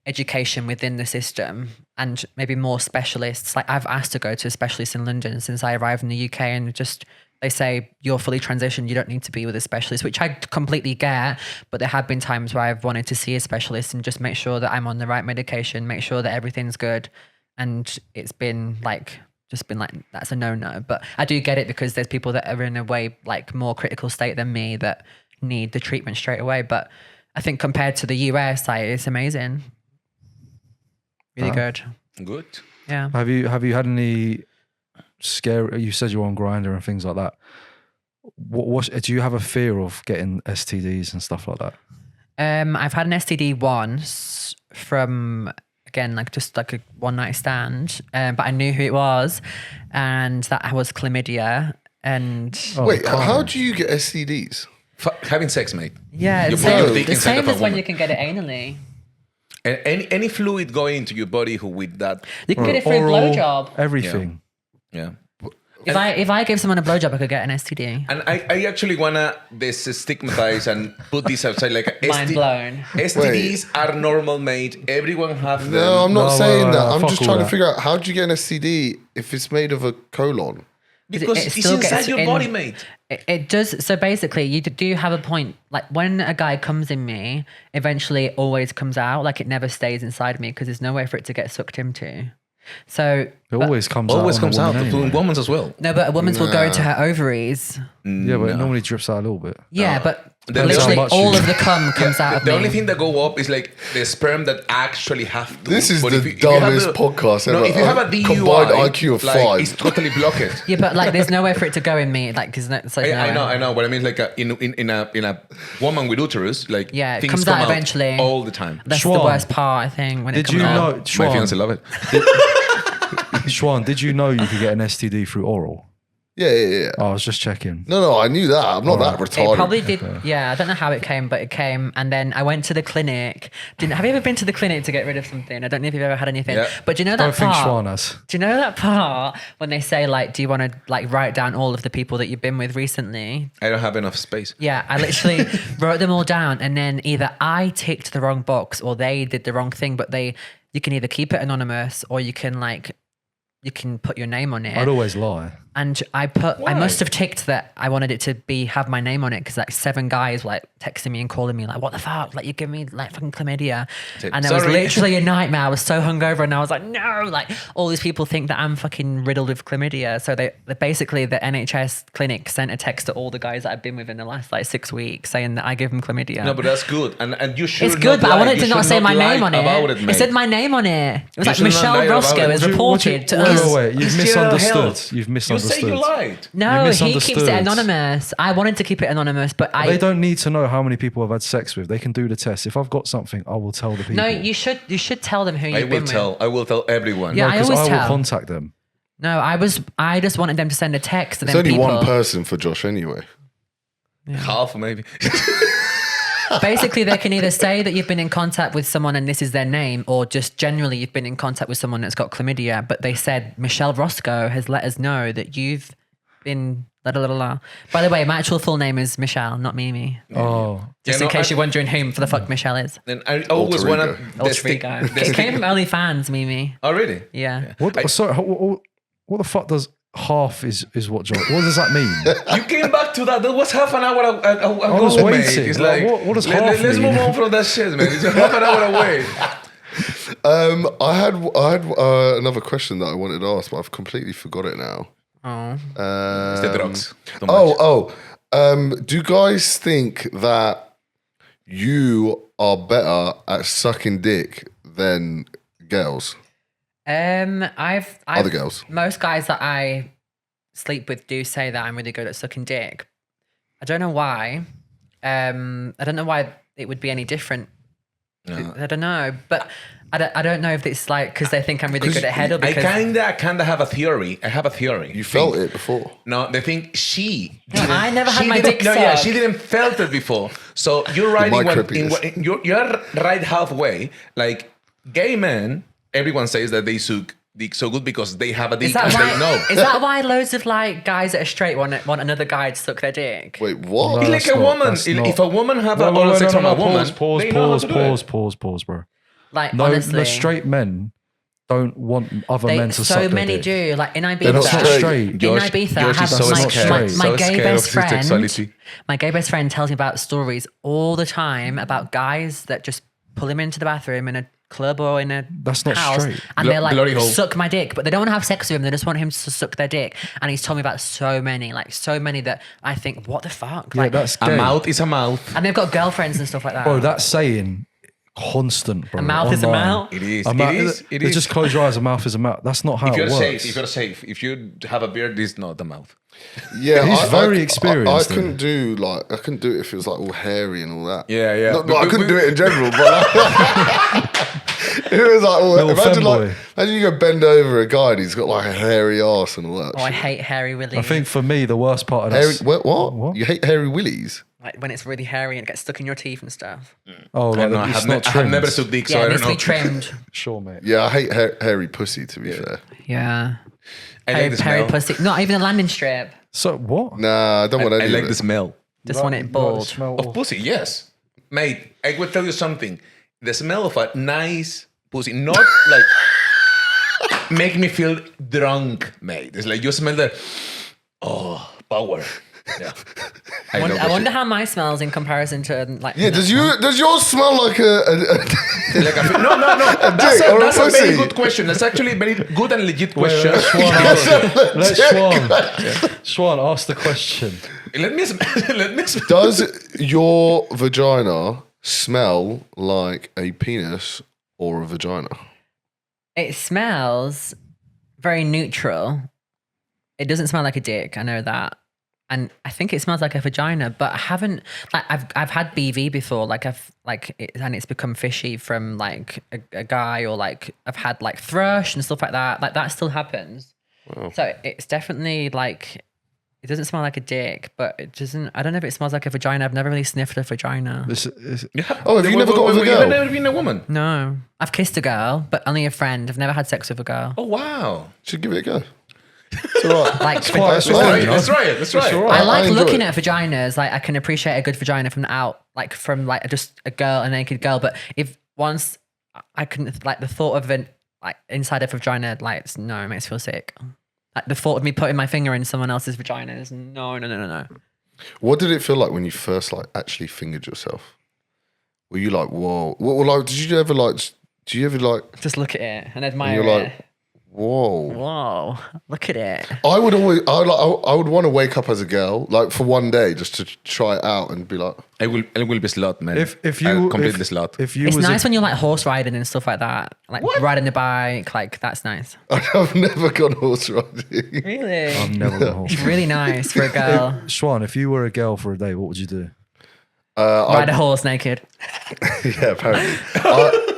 education within the system and maybe more specialists. Like I've asked to go to a specialist in London since I arrived in the UK and just they say you're fully transitioned, you don't need to be with a specialist, which I completely get, but there have been times where I've wanted to see a specialist and just make sure that I'm on the right medication, make sure that everything's good, and it's been like that's a no-no. But I do get it because there's people that are in a way like more critical state than me that need the treatment straight away. But I think compared to the US, like, it's amazing. Really good. Good. Yeah. Have you had any scare? You said you're on Grindr and things like that. What do you have a fear of getting STDs and stuff like that? I've had an STD once from, again, like just like a one night stand, but I knew who it was, and that was chlamydia. And Wait, how do you get STDs? Having sex, mate. yeah, You the put your same, dick the inside same of a as when woman. you can get it anally. And any fluid going into your body who with that, You can get it through a Oral, blowjob. everything. yeah. If I gave someone a blowjob, I could get an STD. And I actually wanna destigmatize and put this outside like Mind blown. STDs are normal, mate. Everyone have them. No, I'm not No, saying that. I'm fuck just all trying to that. figure out how do you get an STD if it's made of a colon? Because it it's still inside gets your in- body, mate. It does. So basically, you do have a point. Like when a guy comes in me, eventually it always comes out. Like it never stays inside me because there's no way for it to get sucked into. So It always comes Always out. comes on a out. woman The anyway. women's as well. no, but a woman's will go into her ovaries. Yeah, but it normally drips out a little bit. Yeah, but Then literally how much all you- of the cum comes out of The me. only thing that go up is like the sperm that actually have to. This is But the if you have dumbest podcast No, ever. if you have a DUI, Combined IQ of like, 5. it's totally blocked. Yeah, but like there's nowhere for it to go in me. Like because so I know. But I mean, like in a woman with uterus, like Yeah, it things comes come out eventually. all the time. That's the Schwan. worst part, I think. When it Did comes you out. know, My Schwan, fiance love it. Schwan, did you know you could get an STD through oral? Yeah. Oh, I was just checking. No, I knew that. I'm not that retarded. It probably did. Yeah, I don't know how it came, but it came. And then I went to the clinic. Have you ever been to the clinic to get rid of something? I don't know if you've ever had anything. Yeah. But do you know I that don't think part? Schwan has. Do you know that part when they say like, do you want to like write down all of the people that you've been with recently? I don't have enough space. Yeah, I literally wrote them all down, and then either I ticked the wrong box or they did the wrong thing. But you can either keep it anonymous or you can put your name on it. I'd always lie. And I must have ticked that I wanted it to have my name on it because like 7 guys were like texting me and calling me like, what the fuck? Like you give me like fucking chlamydia. And it was Sorry. literally a nightmare. I was so hungover and I was like, no, like all these people think that I'm fucking riddled with chlamydia. So they basically the NHS clinic sent a text to all the guys that I've been with in the last like 6 weeks saying that I give them chlamydia. No, but that's good, and you should. It's good, but I wanted to not say my name on it. About it, It mate. said my name on it. It was You like should not Michelle lie about Roscoe it. has reported to Wait, us. wait. You've It's your misunderstood. health. You've You misunderstood. say you lied. No, You he keeps it misunderstood. anonymous. I wanted to keep it anonymous, but They don't need to know how many people I've had sex with. They can do the test. If I've got something, I will tell the people. No, you should tell them who I you've will been tell. with. I will tell everyone. Yeah, I because always I will tell. contact them. No, I just wanted them to send a text to There's them only people. one person for Josh anyway. Half maybe. Basically, they can either say that you've been in contact with someone and this is their name, or just generally you've been in contact with someone that's got chlamydia. But they said Michelle Roscoe has let us know that you've been. By the way, my actual full name is Michelle, not Mimi. Oh, Just in case you're wondering who the fuck Michelle is. And I always Alter want ego. to. Ultra ego. It came from OnlyFans, Mimi. Oh really? Yeah. sorry. What the fuck does half is what John? What does that mean? You came back to that. That was half an hour ago. I was mate. waiting. It's Like, like, what does let's half move mean? on from that shit, man. It's half an hour away. I had another question that I wanted to ask, but I've completely forgot it now. Oh. It's the drugs. Too much. Do you guys think that you are better at sucking dick than girls? I've Other girls. Most guys that I sleep with do say that I'm really good at sucking dick. I don't know why. I don't know why it would be any different. No. I don't know, but I don't know if it's like because they think I'm really good at head or I because kinda have a theory. I have a theory. You felt it before. No, they think she. No, I never had she my didn't- dick No, yeah, sucked. she didn't felt it before. So you're riding creepiness. you're right halfway. Like gay men, everyone says that they suck dick so good because they have a dick is that and why? they know. Is that why loads of like guys that are straight want another guy to suck their dick? Wait, what? It's No, like that's a not- woman. that's If not- a woman have No, oral sex from a woman, Pause, they know how to do it. pause, bro. Like No, honestly, the straight men don't want other men to suck so their many dick. do. Like in Ibiza, They're not That's not straight. straight. in Josh- Ibiza, I Josh have is so my scared. my So gay scared best of his friend. sexuality. My gay best friend tells me about stories all the time about guys that just pull him into the bathroom in a club or in a That's not house, straight. and they're Glory like, hole. suck my dick, but they don't want to have sex with him. They just want him to suck their dick. And he's told me about so many that I think, what the fuck? Yeah, Like, that's A gay. mouth is a mouth. and they've got girlfriends and stuff like that. Bro, that's saying constant, bro. a mouth is a online. mouth. It is. A It mouth- is. It is. Just close your eyes. A mouth is a mouth. That's not how If it you're works. safe, if you have a beard, this is not the mouth. Yeah, He's very experienced, I couldn't do it if it was like all hairy and all that. Yeah, yeah. No, I couldn't do it in general, but it was like, Little imagine femboy. you go bend over a guy and he's got like a hairy ass and all that. Oh, I shit. hairy hairy willies. I think for me, the worst part of hairy. that. What? You hate hairy willies? like when it's really hairy and it gets stuck in your teeth and stuff. Oh, I, like know, I, it's have not I have never trimmed. sucked dick, Yeah, so it I needs don't to be know. trimmed. Sure, mate. Yeah, I hate hairy pussy. To be fair, Yeah. I like the Hairy smell. pussy. Not even a landing strip. So what? nah, I don't want any. I of like it. the smell Just want it bald. of pussy. Yes, mate. I will tell you something. The smell of a nice pussy, not like make me feel drunk, mate. It's like you smell the Oh, power. Yeah. I wonder how mine smells in comparison to like. Yeah, does yours smell like no. That's dick or a a very pussy? good question. That's actually a very good and legit question. Swan, ask the question. Let me. Does your vagina smell like a penis or a vagina? It smells very neutral. It doesn't smell like a dick. I know that. And I think it smells like a vagina, but I haven't, like, I've had BV before, and it's become fishy from like a guy, or like I've had like thrush and stuff like that still happens. Wow. So it's definitely like, it doesn't smell like a dick, but it doesn't, I don't know if it smells like a vagina. I've never really sniffed a vagina. Oh, have you never got with a girl? You've never been a woman? No, I've kissed a girl, but only a friend. I've never had sex with a girl. Oh, wow. Should give it a go. It's all right. Like, Let's try it. I like enjoy looking it. at vaginas. Like, I can appreciate a good vagina from the out, like from like just a naked girl. But if once I can, like the thought of an like inside of a vagina, like no, it makes me feel sick. Like the thought of me putting my finger in someone else's vagina is no. What did it feel like when you first like actually fingered yourself? Were you like, whoa? What, like, do you ever Just look at it and and admire you're it. like, whoa? Whoa, look at it. I would want to wake up as a girl, like for one day, just to try it out and be like, I will be slut, man. If I'll you completely slut. if you It's was nice when you're like horse riding and stuff like that, like riding a bike, like that's nice. I've never gone horse riding. Really, I'm never gonna hold it's really nice for a girl. Swan, if you were a girl for a day, what would you do? Ride a horse naked. Yeah, apparently.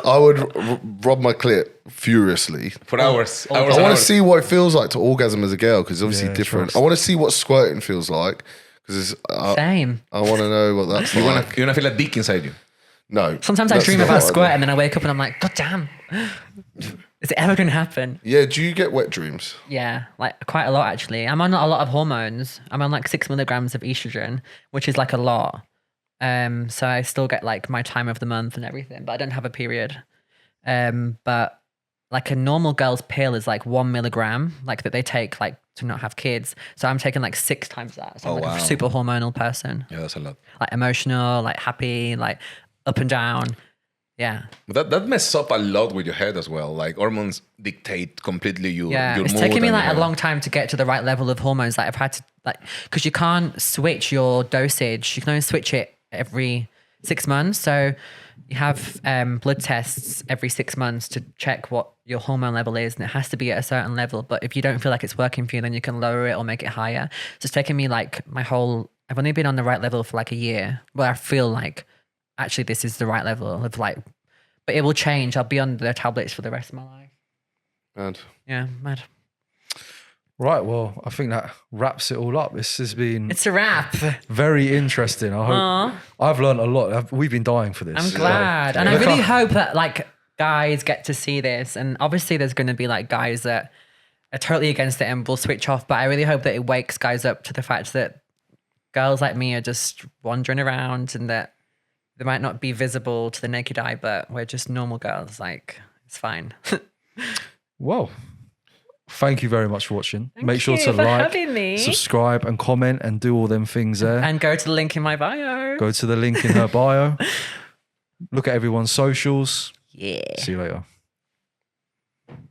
I would rub my clit furiously. For hours. I want to see what it feels like to orgasm as a girl, because it's obviously Yeah, different. trust. I want to see what squirting feels like, because Same. I want to know what that's You like. wanna feel a dick inside you. No. Sometimes I that's dream not about what I squirt do. and then I wake up and I'm like, God damn. Is it ever going to happen? Yeah, do you get wet dreams? Yeah, like quite a lot actually. I'm on a lot of hormones. I'm on like 6 milligrams of estrogen, which is like a lot. So I still get like my time of the month and everything, but I don't have a period. But like a normal girl's pill is like 1 milligram, like that they take like to not have kids. So I'm taking like 6 times that. So I'm like a super hormonal person. Yeah, that's a lot. Like emotional, like happy, like up and down. Yeah. But that messes up a lot with your head as well. Like hormones dictate completely your It's mood taken me and like a your- long time to get to the right level of hormones. Like I've had to like, because you can't switch your dosage. You can only switch it every 6 months. So you have blood tests every 6 months to check what your hormone level is, and it has to be at a certain level. But if you don't feel like it's working for you, then you can lower it or make it higher. So it's taken me like I've only been on the right level for like a year, where I feel like actually this is the right level of like, but it will change. I'll be on the tablets for the rest of my life. And Yeah, mad. Right, well, I think that wraps it all up. This has been It's a wrap. very interesting. I hope I've learned a lot. We've been dying for this. I'm glad. And I really hope that like guys get to see this. And obviously there's going to be like guys that are totally against it and will switch off. But I really hope that it wakes guys up to the fact that girls like me are just wandering around and that they might not be visible to the naked eye, but we're just normal girls. Like, it's fine. Well, thank you very much for watching. Make sure you to for like, having me. subscribe and comment and do all them things there. And go to the link in my bio. Go to the link in her bio. Look at everyone's socials. Yeah. See you later.